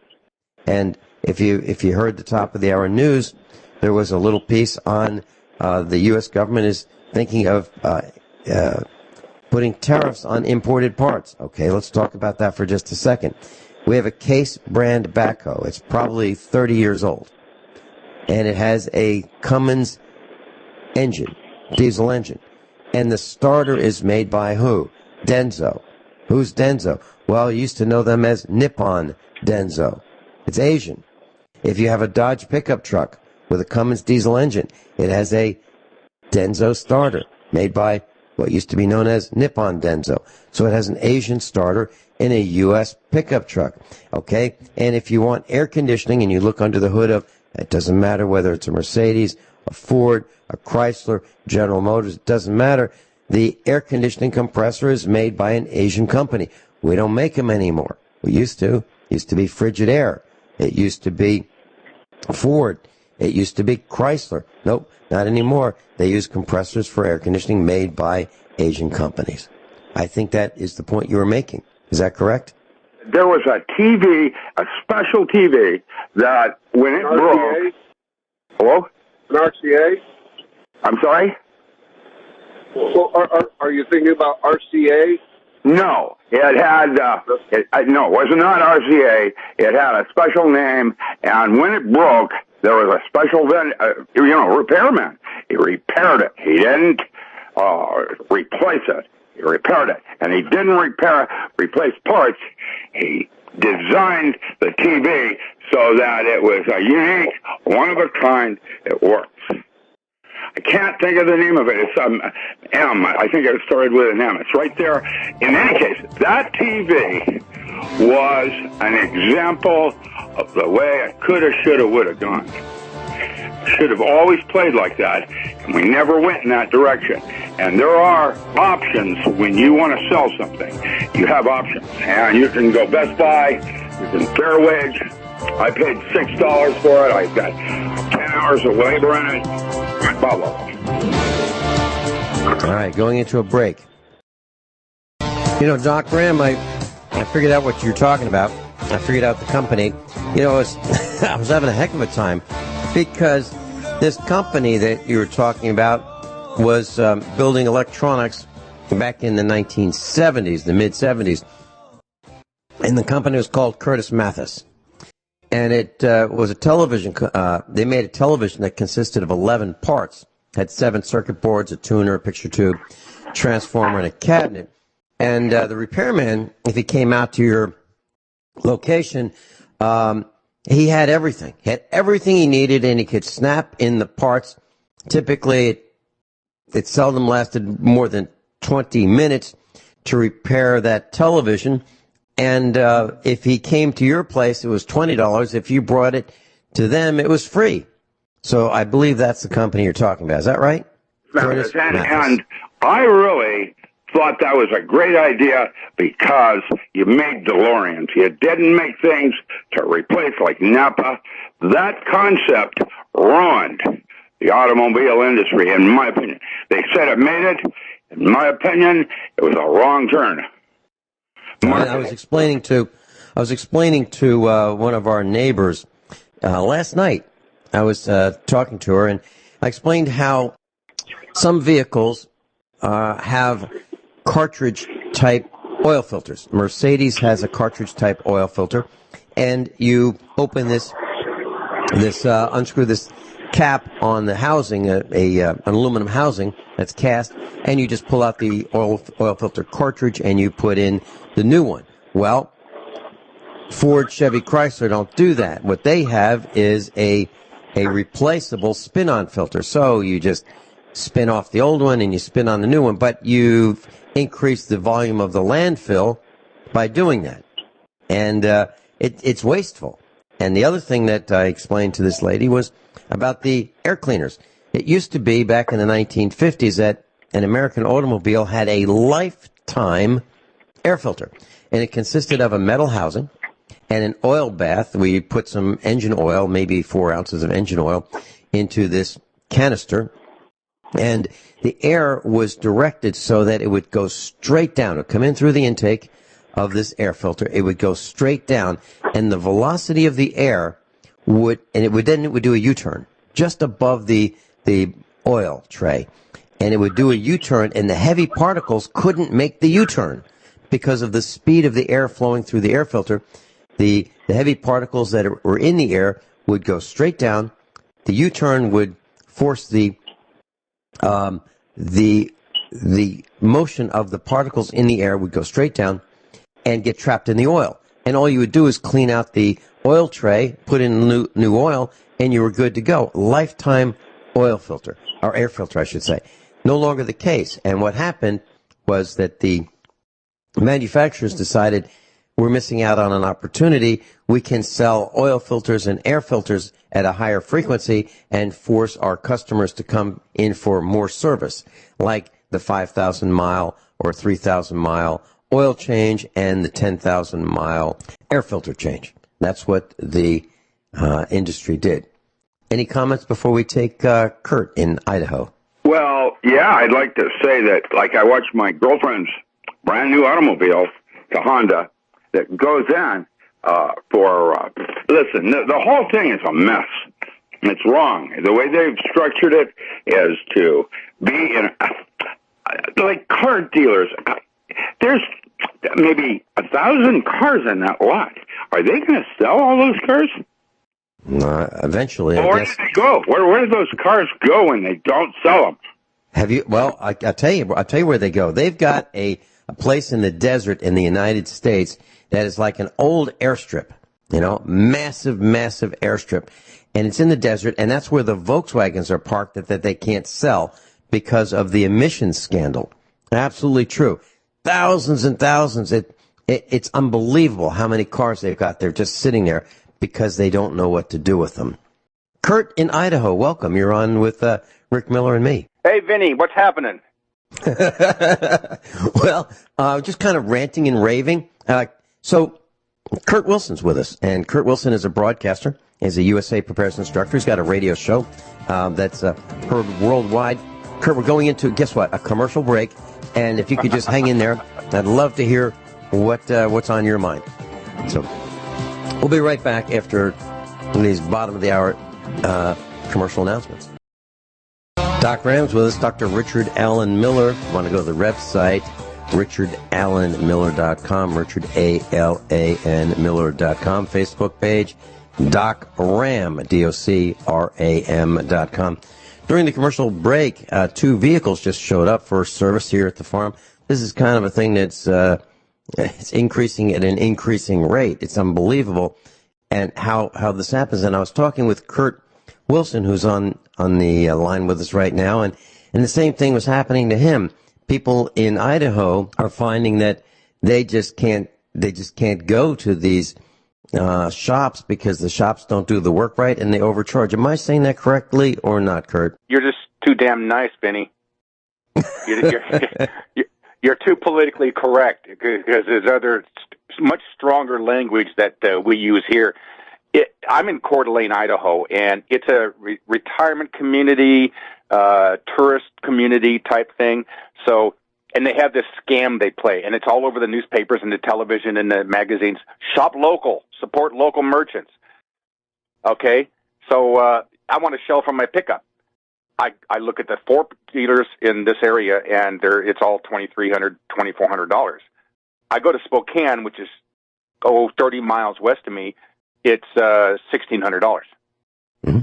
And if you heard the top of the hour news, there was a little piece on the U.S. government is thinking of putting tariffs on imported parts. Okay, let's talk about that for just a second. We have a Case brand backhoe. It's probably 30 years old. And it has a Cummins engine, diesel engine. And the starter is made by who? Denso. Who's Denso? Well, you used to know them as Nippon Denso. It's Asian. If you have a Dodge pickup truck with a Cummins diesel engine, it has a Denso starter made by what used to be known as Nippon Denso. So it has an Asian starter in a U.S. pickup truck. Okay? And if you want air conditioning and you look under the hood of, it doesn't matter whether it's a Mercedes, a Ford, a Chrysler, General Motors, it doesn't matter. The air conditioning compressor is made by an Asian company. We don't make them anymore. We used to. It used to be Frigidaire. It used to be Ford. It used to be Chrysler. Nope, not anymore. They use compressors for air conditioning made by Asian companies. I think that is the point you were making. Is that correct? there was a TV, a special TV that when it broke. Hello? An RCA? I'm sorry? Well, are you thinking about RCA? No, it had, no, it was not RCA. It had a special name, and when it broke, there was a special, repairman. He repaired it. He didn't replace it. He repaired it. And he didn't replace parts. He designed the TV so that it was a unique, one-of-a-kind. It works. I can't think of the name of it. It's M. I think it started with an M. It's right there. In any case, that TV was an example of the way it could have, should have, would have gone. Should have always played like that, and we never went in that direction. And there are options when you want to sell something. You have options, and you can go Best Buy, you can fair wage. I paid $6 for it. I've got 10 hours of labor in it. Blah, blah, blah. All right, going into a break. You know, Doc Graham, I figured out what you're talking about. I figured out the company. You know, I was having a heck of a time because this company that you were talking about was building electronics back in the 1970s, the mid-70s. And the company was called Curtis Mathis. And it was a television. They made a television that consisted of 11 parts. Had 7 circuit boards, a tuner, a picture tube, transformer, and a cabinet. And the repairman, if he came out to your location, he had everything. He had everything he needed, and he could snap in the parts. Typically, it seldom lasted more than 20 minutes to repair that television. And if he came to your place, it was $20. If you brought it to them, it was free. So I believe that's the company you're talking about. Is that right? And I really thought that was a great idea because you made DeLoreans. You didn't make things to replace like Napa. That concept ruined the automobile industry, in my opinion. They said it made it. In my opinion, it was a wrong turn. I was explaining to one of our neighbors last night. I was talking to her, and I explained how some vehicles have cartridge-type oil filters. Mercedes has a cartridge-type oil filter, and you open unscrew this cap on the housing, an aluminum housing that's cast, and you just pull out the oil filter cartridge and you put in the new one. Well, Ford, Chevy, Chrysler don't do that. What they have is a replaceable spin-on filter. So you just spin off the old one and you spin on the new one, but you've increased the volume of the landfill by doing that. And it's wasteful. And the other thing that I explained to this lady was about the air cleaners. It used to be back in the 1950s that an American automobile had a lifetime air filter. And it consisted of a metal housing and an oil bath. We put some engine oil, maybe 4 ounces of engine oil, into this canister. And the air was directed so that it would go straight down. It would come in through the intake of this air filter. It would go straight down. And the velocity of the air would do a U-turn just above the oil tray. And it would do a U-turn, and the heavy particles couldn't make the U-turn because of the speed of the air flowing through the air filter. The heavy particles that were in the air would go straight down. The U-turn would force the motion of the particles in the air would go straight down and get trapped in the oil. And all you would do is clean out the oil tray, put in new oil, and you were good to go. Lifetime oil filter, or air filter, I should say. No longer the case. And what happened was that the manufacturers decided we're missing out on an opportunity. We can sell oil filters and air filters at a higher frequency and force our customers to come in for more service, like the 5,000-mile or 3,000-mile oil change and the 10,000-mile air filter change. That's what the industry did. Any comments before we take Kurt in Idaho? Well, yeah, I'd like to say that, like, I watched my girlfriend's brand new automobile, the Honda, that goes in listen, the whole thing is a mess. It's wrong. The way they've structured it is to be in, like car dealers. There's maybe 1,000 cars in that lot. Are they going to sell all those cars? Eventually, Where do they go? Where do those cars go when they don't sell them? Have you? Well, I'll tell you where they go. They've got a place in the desert in the United States that is like an old airstrip. Massive, massive airstrip, and it's in the desert, and that's where the Volkswagens are parked that they can't sell because of the emissions scandal. Absolutely true. Thousands and thousands. It's unbelievable how many cars they've got there just sitting there because they don't know what to do with them. Kurt in Idaho, welcome. You're on with Rick Miller and me. Hey, Vinny, what's happening? Well, just kind of ranting and raving. So Kurt Wilson's with us, and Kurt Wilson is a broadcaster. He's a USA preparedness instructor. He's got a radio show that's heard worldwide. Kurt, we're going into, guess what, a commercial break, and if you could just hang in there, I'd love to hear what's on your mind. So we'll be right back after these bottom of the hour commercial announcements. Doc Ram's with us, Dr. Richard Allen Miller. If you want to go to the website, richardallenmiller.com, richardallanmiller.com, Facebook page, Doc Ram, DOCRAM.com. During the commercial break, 2 vehicles just showed up for service here at the farm. This is kind of a thing that's it's increasing at an increasing rate. It's unbelievable, and how this happens. And I was talking with Kurt Wilson, who's on the line with us right now, and the same thing was happening to him. People in Idaho are finding that they just can't go to these shops because the shops don't do the work right and they overcharge. Am I saying that correctly or not, Kurt? You're just too damn nice, Vinny. You're too politically correct because there's other much stronger language that we use here. I'm in Coeur d'Alene, Idaho, and it's a retirement community, tourist community type thing. So, and they have this scam they play, and it's all over the newspapers and the television and the magazines. Shop local, support local merchants. Okay, so I want a shell from my pickup. I look at the 4 dealers in this area, and it's all $2,300, $2,400. I go to Spokane, which is 30 miles west of me. It's $1,600. Mm-hmm.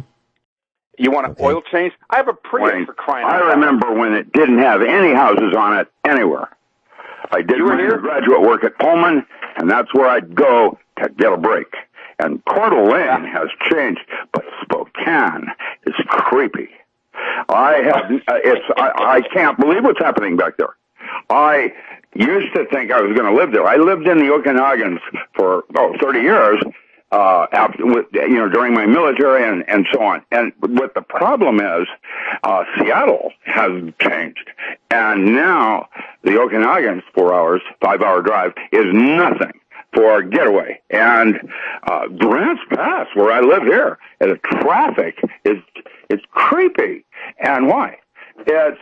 You want an oil change? I have a Prius for crying out loud. I remember when it didn't have any houses on it anywhere. I did my undergraduate work at Pullman, and that's where I'd go to get a break. And Coeur d'Alene has changed, but Spokane is creepy. I can't believe what's happening back there. I used to think I was going to live there. I lived in the Okinawans for 30 years. During my military and so on. And what the problem is, Seattle has changed. And now the Okinawans, 4 hours, 5-hour drive is nothing for a getaway. And, Grants Pass, where I live here, and the traffic it's creepy. And why? It's,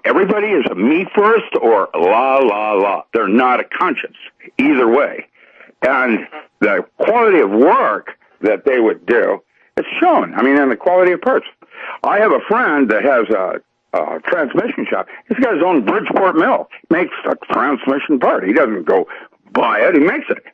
everybody is a me first or la, la, la. They're not a conscience either way. And the quality of work that they would do, it's shown. I mean, and the quality of parts. I have a friend that has a transmission shop. He's got his own Bridgeport mill. He makes a transmission part. He doesn't go buy it. He makes it.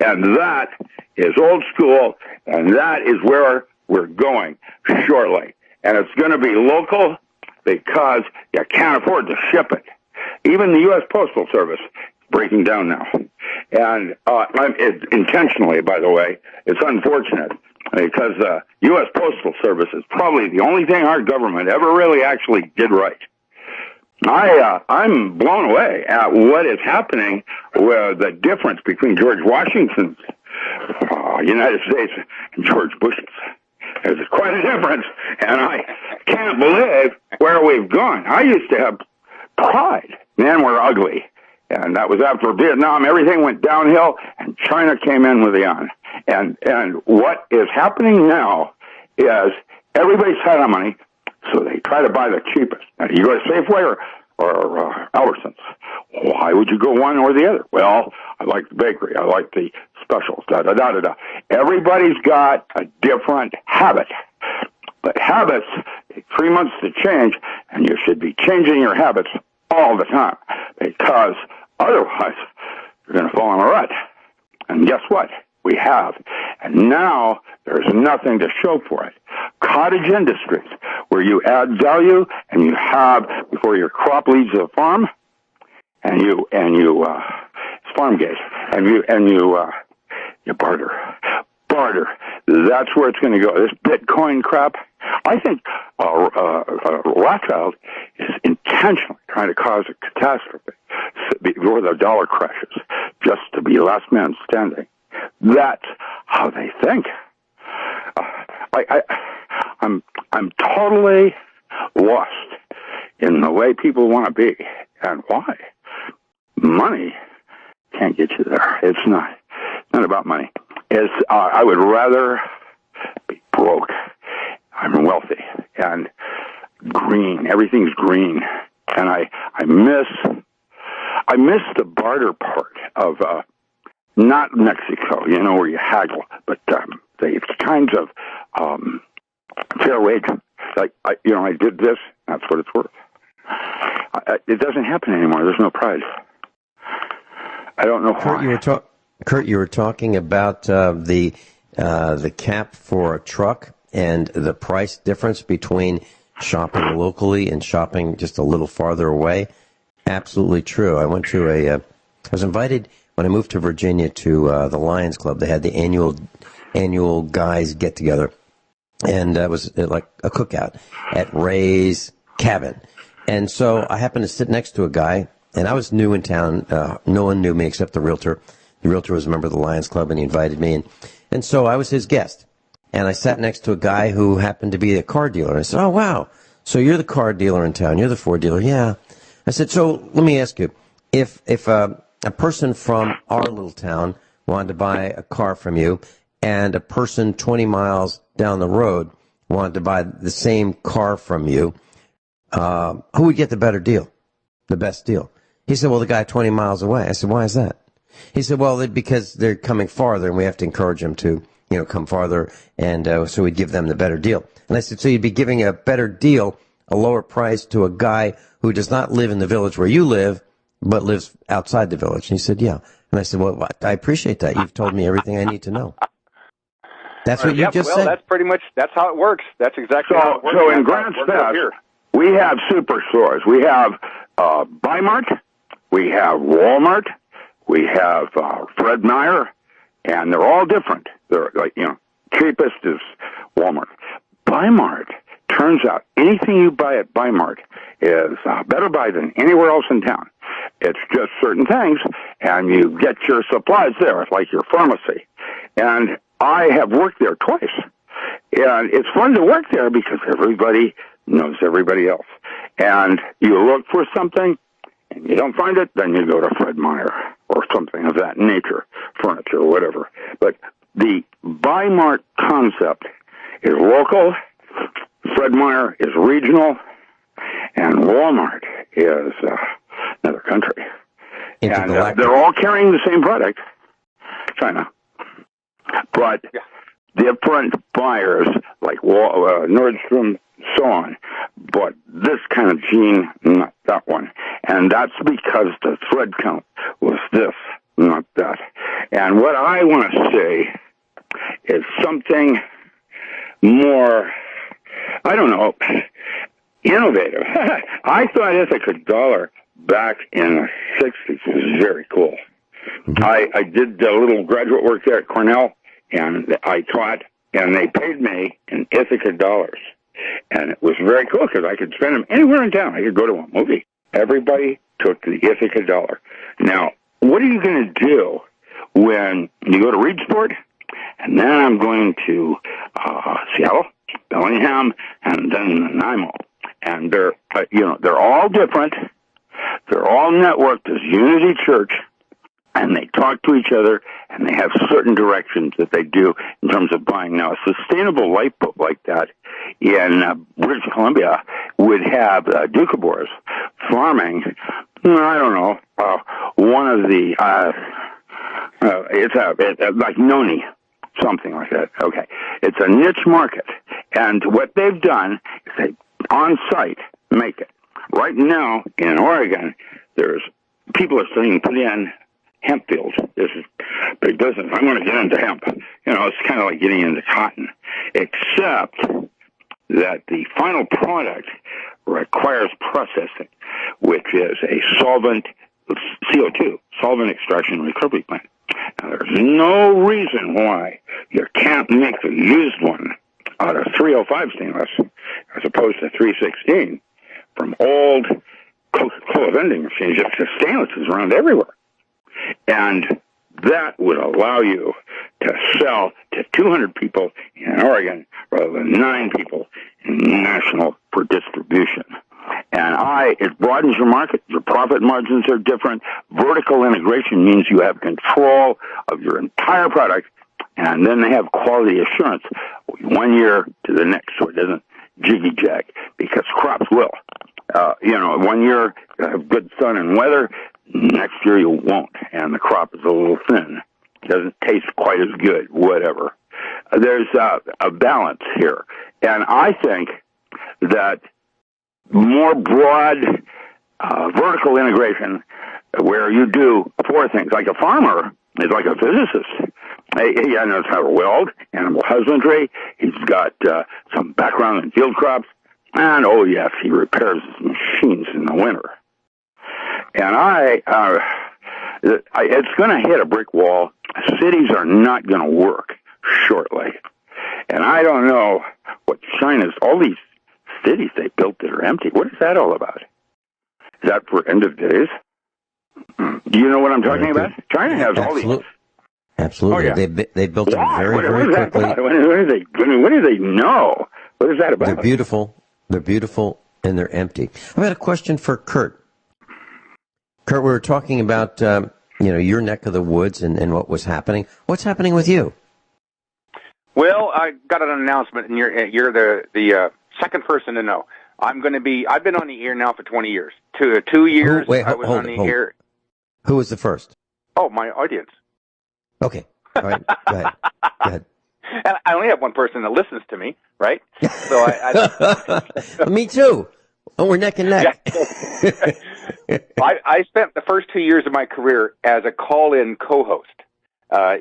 And that is old school, and that is where we're going shortly. And it's going to be local because you can't afford to ship it. Even the U.S. Postal Service breaking down now. And intentionally, by the way, it's unfortunate because the U.S. Postal Service is probably the only thing our government ever really actually did right. I'm blown away at what is happening with the difference between George Washington's United States and George Bush's. There's quite a difference, and I can't believe where we've gone. I used to have pride. Man, we're ugly. And that was after Vietnam. Everything went downhill, and China came in with the on. And what is happening now is everybody's out of money, so they try to buy the cheapest. Now, you go to Safeway or Albertsons. Why would you go one or the other? Well, I like the bakery. I like the specials. Da-da-da-da-da. Everybody's got a different habit. But habits take 3 months to change, and you should be changing your habits all the time, because otherwise you're going to fall in a rut. And guess what? We have. And now there's nothing to show for it. Cottage industries, where you add value and you have, before your crop leaves the farm, and you it's farm gate, and you barter. That's where it's going to go. This Bitcoin crap, I think Rothschild is intentionally trying to cause a catastrophe before the dollar crashes, just to be last man standing. That's how they think. I'm totally lost in the way people want to be, and why. Money can't get you there. It's not about money. I would rather be broke. I'm wealthy and green. Everything's green, and I miss the barter part of not Mexico, where you haggle, but the kinds of fair wage. Like I did this. That's what it's worth. It doesn't happen anymore. There's no pride. I don't know why. Kurt, you were talking about the cap for a truck and the price difference between shopping locally and shopping just a little farther away. Absolutely true. I was invited when I moved to Virginia to the Lions Club. They had the annual guys get together, and it was like a cookout at Ray's cabin. And so I happened to sit next to a guy, and I was new in town. No one knew me except the realtor. The realtor was a member of the Lions Club, and he invited me. And so I was his guest. And I sat next to a guy who happened to be a car dealer. And I said, "Oh, wow. So you're the car dealer in town. You're the Ford dealer." "Yeah." I said, "So let me ask you, if a person from our little town wanted to buy a car from you, and a person 20 miles down the road wanted to buy the same car from you, who would get the better deal, the best deal?" He said, "Well, the guy 20 miles away." I said, "Why is that?" He said, "Well, because they're coming farther, and we have to encourage them to, come farther, and so we'd give them the better deal." And I said, "So you'd be giving a better deal, a lower price, to a guy who does not live in the village where you live, but lives outside the village?" And he said, "Yeah." And I said, "Well, I appreciate that. You've told me everything I need to know." That's what you just said. Well, that's pretty much, that's how it works. That's exactly how it works. So in Grandstaff, we have superstores. We have Bi-Mart, we have Walmart, we have Fred Meyer, and they're all different. They're like, cheapest is Walmart. Bi-Mart, turns out anything you buy at Bi-Mart is better buy than anywhere else in town. It's just certain things, and you get your supplies there. It's like your pharmacy. And I have worked there twice. And it's fun to work there because everybody knows everybody else. And you look for something, and you don't find it, then you go to Fred Meyer or something of that nature, furniture or whatever. But the Bi-Mart concept is local, Fred Meyer is regional, and Walmart is another country. And they're all carrying the same product, China. But different buyers, like Nordstrom, so on, bought this kind of jean, not that one. And that's because the thread count was this, not that. And what I want to say is something more, I don't know, innovative. I thought Ithaca Dollar back in the 60s was very cool. Mm-hmm. I did a little graduate work there at Cornell, and I taught, and they paid me in Ithaca dollars. And it was very cool because I could spend them anywhere in town. I could go to a movie. Everybody took the Ithaca dollar. Now, what are you going to do when you go to Reedsport, and then I'm going to Seattle, Bellingham, and then Nanaimo? And they're all different. They're all networked as Unity Church, and they talk to each other, and they have certain directions that they do in terms of buying. Now, a sustainable light bulb like that in British Columbia would have Ducabors farming. I don't know. One of the it's like noni, something like that. Okay, it's a niche market, and what they've done is they on site make it. Right now in Oregon, there's people are starting to put in hemp fields. This is big business. I want to get into hemp. It's kind of like getting into cotton, except that the final product requires processing, which is a solvent, CO2, solvent extraction recovery plant. Now, there's no reason why you can't make the used one out of 305 stainless as opposed to 316 from old Coca-Cola vending machines. Just stainless is around everywhere. And that would allow you to sell to 200 people in Oregon rather than 9 people national for distribution. And it broadens your market. Your profit margins are different. Vertical integration means you have control of your entire product, and then they have quality assurance 1 year to the next, so it doesn't jiggy-jag, because crops will. 1 year you have good sun and weather, next year you won't, and the crop is a little thin. It doesn't taste quite as good, whatever. There's a balance here, and I think that more broad vertical integration where you do 4 things. Like a farmer is like a physicist. He knows how to weld, animal husbandry. He's got some background in field crops. And, oh, yes, he repairs his machines in the winter. And it's going to hit a brick wall. Cities are not going to work shortly. And I don't know what China's, all these cities they built that are empty. What is that all about? Is that for end of days? Do you know what I'm talking about? China has all these. Absolutely. Oh, yeah. They built them very, very quickly. What do they know? What is that about? They're beautiful. They're beautiful, and they're empty. I've got a question for Kurt. Kurt, we were talking about your neck of the woods and what was happening. What's happening with you? Well, I got an announcement, and you're the second person to know. I've been on the air now for 20 years. 2 years I was on the air. Who was the first? Oh, my audience. Okay. All right. Go ahead. And I only have one person that listens to me, right? So Me too. Oh, we're neck and neck. Yeah. I spent the first 2 years of my career as a call-in co-host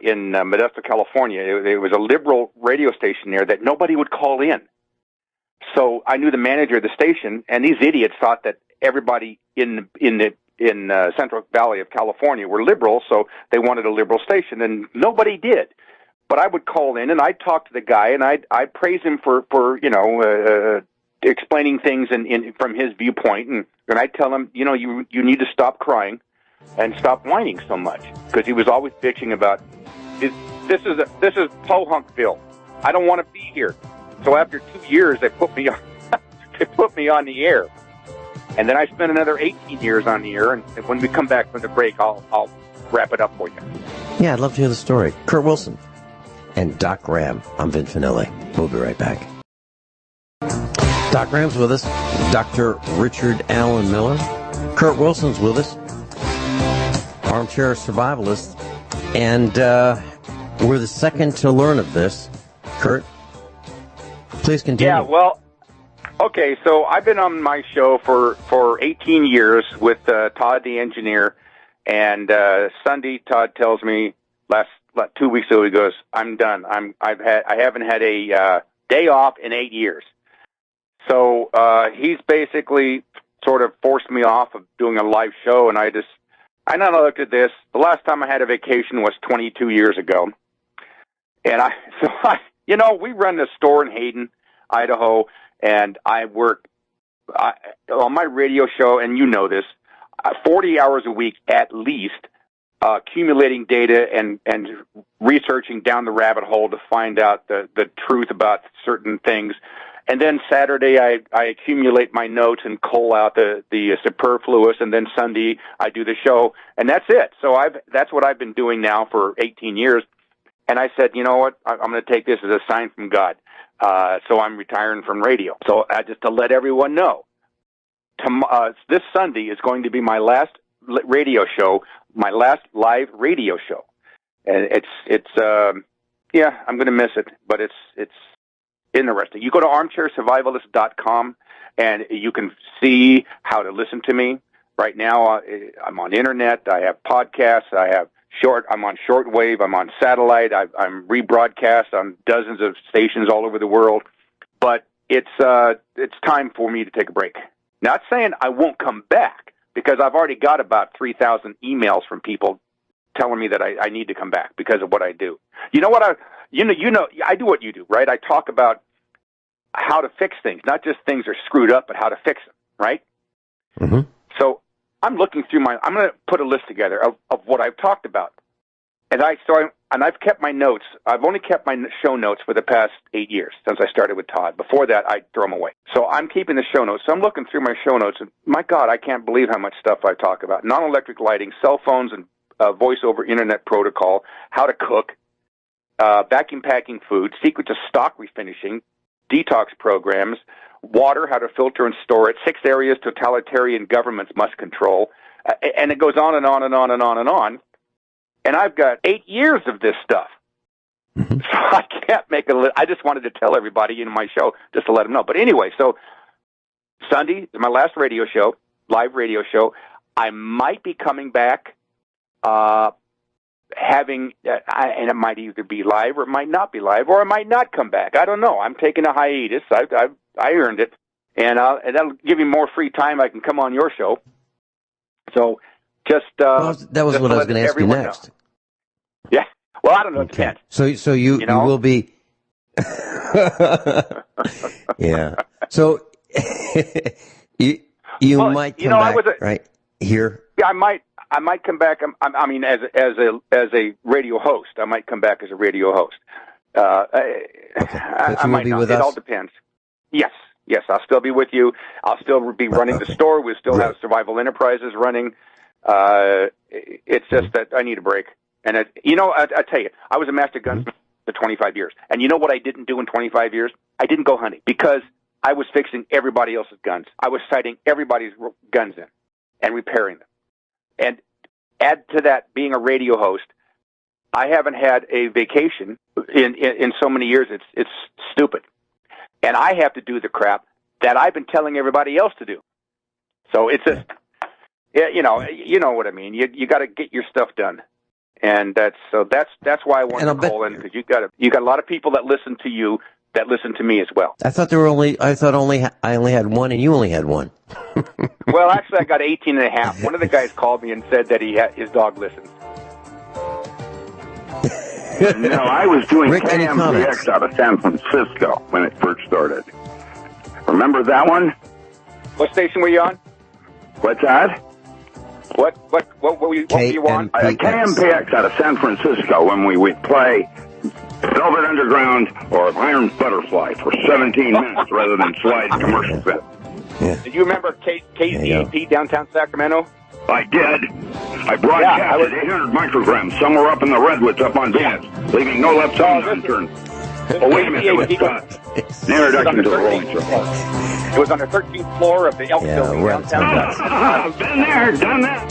in Modesto, California. It was a liberal radio station there that nobody would call in. So I knew the manager of the station, and these idiots thought that everybody in Central Valley of California were liberal, so they wanted a liberal station, and nobody did. But I would call in, and I'd talk to the guy, and I'd praise him for explaining things from his viewpoint, and I'd tell him, you need to stop crying and stop whining so much, because he was always bitching about this is po-hunkville. I don't want to be here. So after 2 years, they put me on the air, and then I spent another 18 years on the air. And when we come back from the break, I'll wrap it up for you. Yeah, I'd love to hear the story. Kurt Wilson and Doc Graham. I'm Vin Finelli. We'll be right back. Doc Graham's with us. Dr. Richard Allen Miller. Kurt Wilson's with us. Armchair survivalist. And we're the second to learn of this. Kurt, please continue. Yeah, well, okay, so I've been on my show for 18 years with Todd the engineer, and Sunday Todd tells me last 2 weeks ago, he goes, "I'm done. I haven't had a day off in 8 years." So he's basically sort of forced me off of doing a live show, and I now looked at this. The last time I had a vacation was 22 years ago, and we run a store in Hayden, Idaho, and I work on my radio show, and you know this, 40 hours a week at least, accumulating data and researching down the rabbit hole to find out the truth about certain things. And then Saturday I accumulate my notes and cull out the superfluous, and then Sunday I do the show, and that's it. So that's what I've been doing now for 18 years. And I said, you know what, I'm going to take this as a sign from God. So I'm retiring from radio. So just to let everyone know, this Sunday is going to be my last radio show, my last live radio show. And yeah, I'm going to miss it, but it's interesting. You go to armchairsurvivalist.com and you can see how to listen to me. Right now, I'm on internet. I have podcasts. I'm on shortwave. I'm on satellite. I'm rebroadcast on dozens of stations all over the world. But it's time for me to take a break. Not saying I won't come back, because I've already got about 3,000 emails from people telling me that I need to come back because of what I do. You know what I do what you do, right? I talk about how to fix things, not just things are screwed up, but how to fix them, right? Mm-hmm. So I'm looking through I'm going to put a list together of what I've talked about. And I've kept my notes. I've only kept my show notes for the past 8 years since I started with Todd. Before that, I'd throw them away. So I'm keeping the show notes. So I'm looking through my show notes, and my God, I can't believe how much stuff I talk about. Non-electric lighting, cell phones, and voice over internet protocol, how to cook, vacuum packing food, secrets of stock refinishing, detox programs, water, how to filter and store it, 6 areas totalitarian governments must control, and it goes on and on and on and on and on. And I've got 8 years of this stuff. Mm-hmm. So I can't make a list. I just wanted to tell everybody in my show just to let them know. But anyway, so Sunday is my last radio show, live radio show. I might be coming back and it might either be live or it might not be live, or I might not come back. I don't know. I'm taking a hiatus. I earned it. And that'll give me more free time. I can come on your show. So just that was what I was going to ask you next. Know. Yeah. Well, I don't know. It okay. depends. So you will be. Yeah. So you might come back right here. Yeah, I might come back. I mean, as a radio host, I might come back as a radio host. Okay. I might be not. With it us? all depends. Yes, I'll still be with you. I'll still be running the store. We still have Survival Enterprises running. It's just that I need a break. And I tell you, I was a master gunsmith for 25 years. And you know what I didn't do in 25 years? I didn't go hunting, because I was fixing everybody else's guns. I was sighting everybody's guns in and repairing them. And add to that being a radio host, I haven't had a vacation in so many years. It's stupid. And I have to do the crap that I've been telling everybody else to do. So it's you know what I mean. You got to get your stuff done, and that's why I wanted to call in, because you got a lot of people that listen to you, that listen to me as well. I thought I only had one, and you only had one. Well, actually, I got 18 and a half. One of the guys called me and said that his dog listens. No, I was doing Rick, any comments? KMPX out of San Francisco when it first started. Remember that one? What station were you on? What's that? What were you on? KMPX out of San Francisco, when we would play Velvet Underground or Iron Butterfly for 17 minutes rather than slide commercials in. Yeah. Did you remember KZAP downtown Sacramento? I did. I broadcast 800 micrograms somewhere up in the Redwoods up on Venus, leaving no left stone unturned. Oh, wait a minute. It was an introduction to the Rolling Stone. It was on the 13th floor of the Elk Building downtown. I've been there, done that.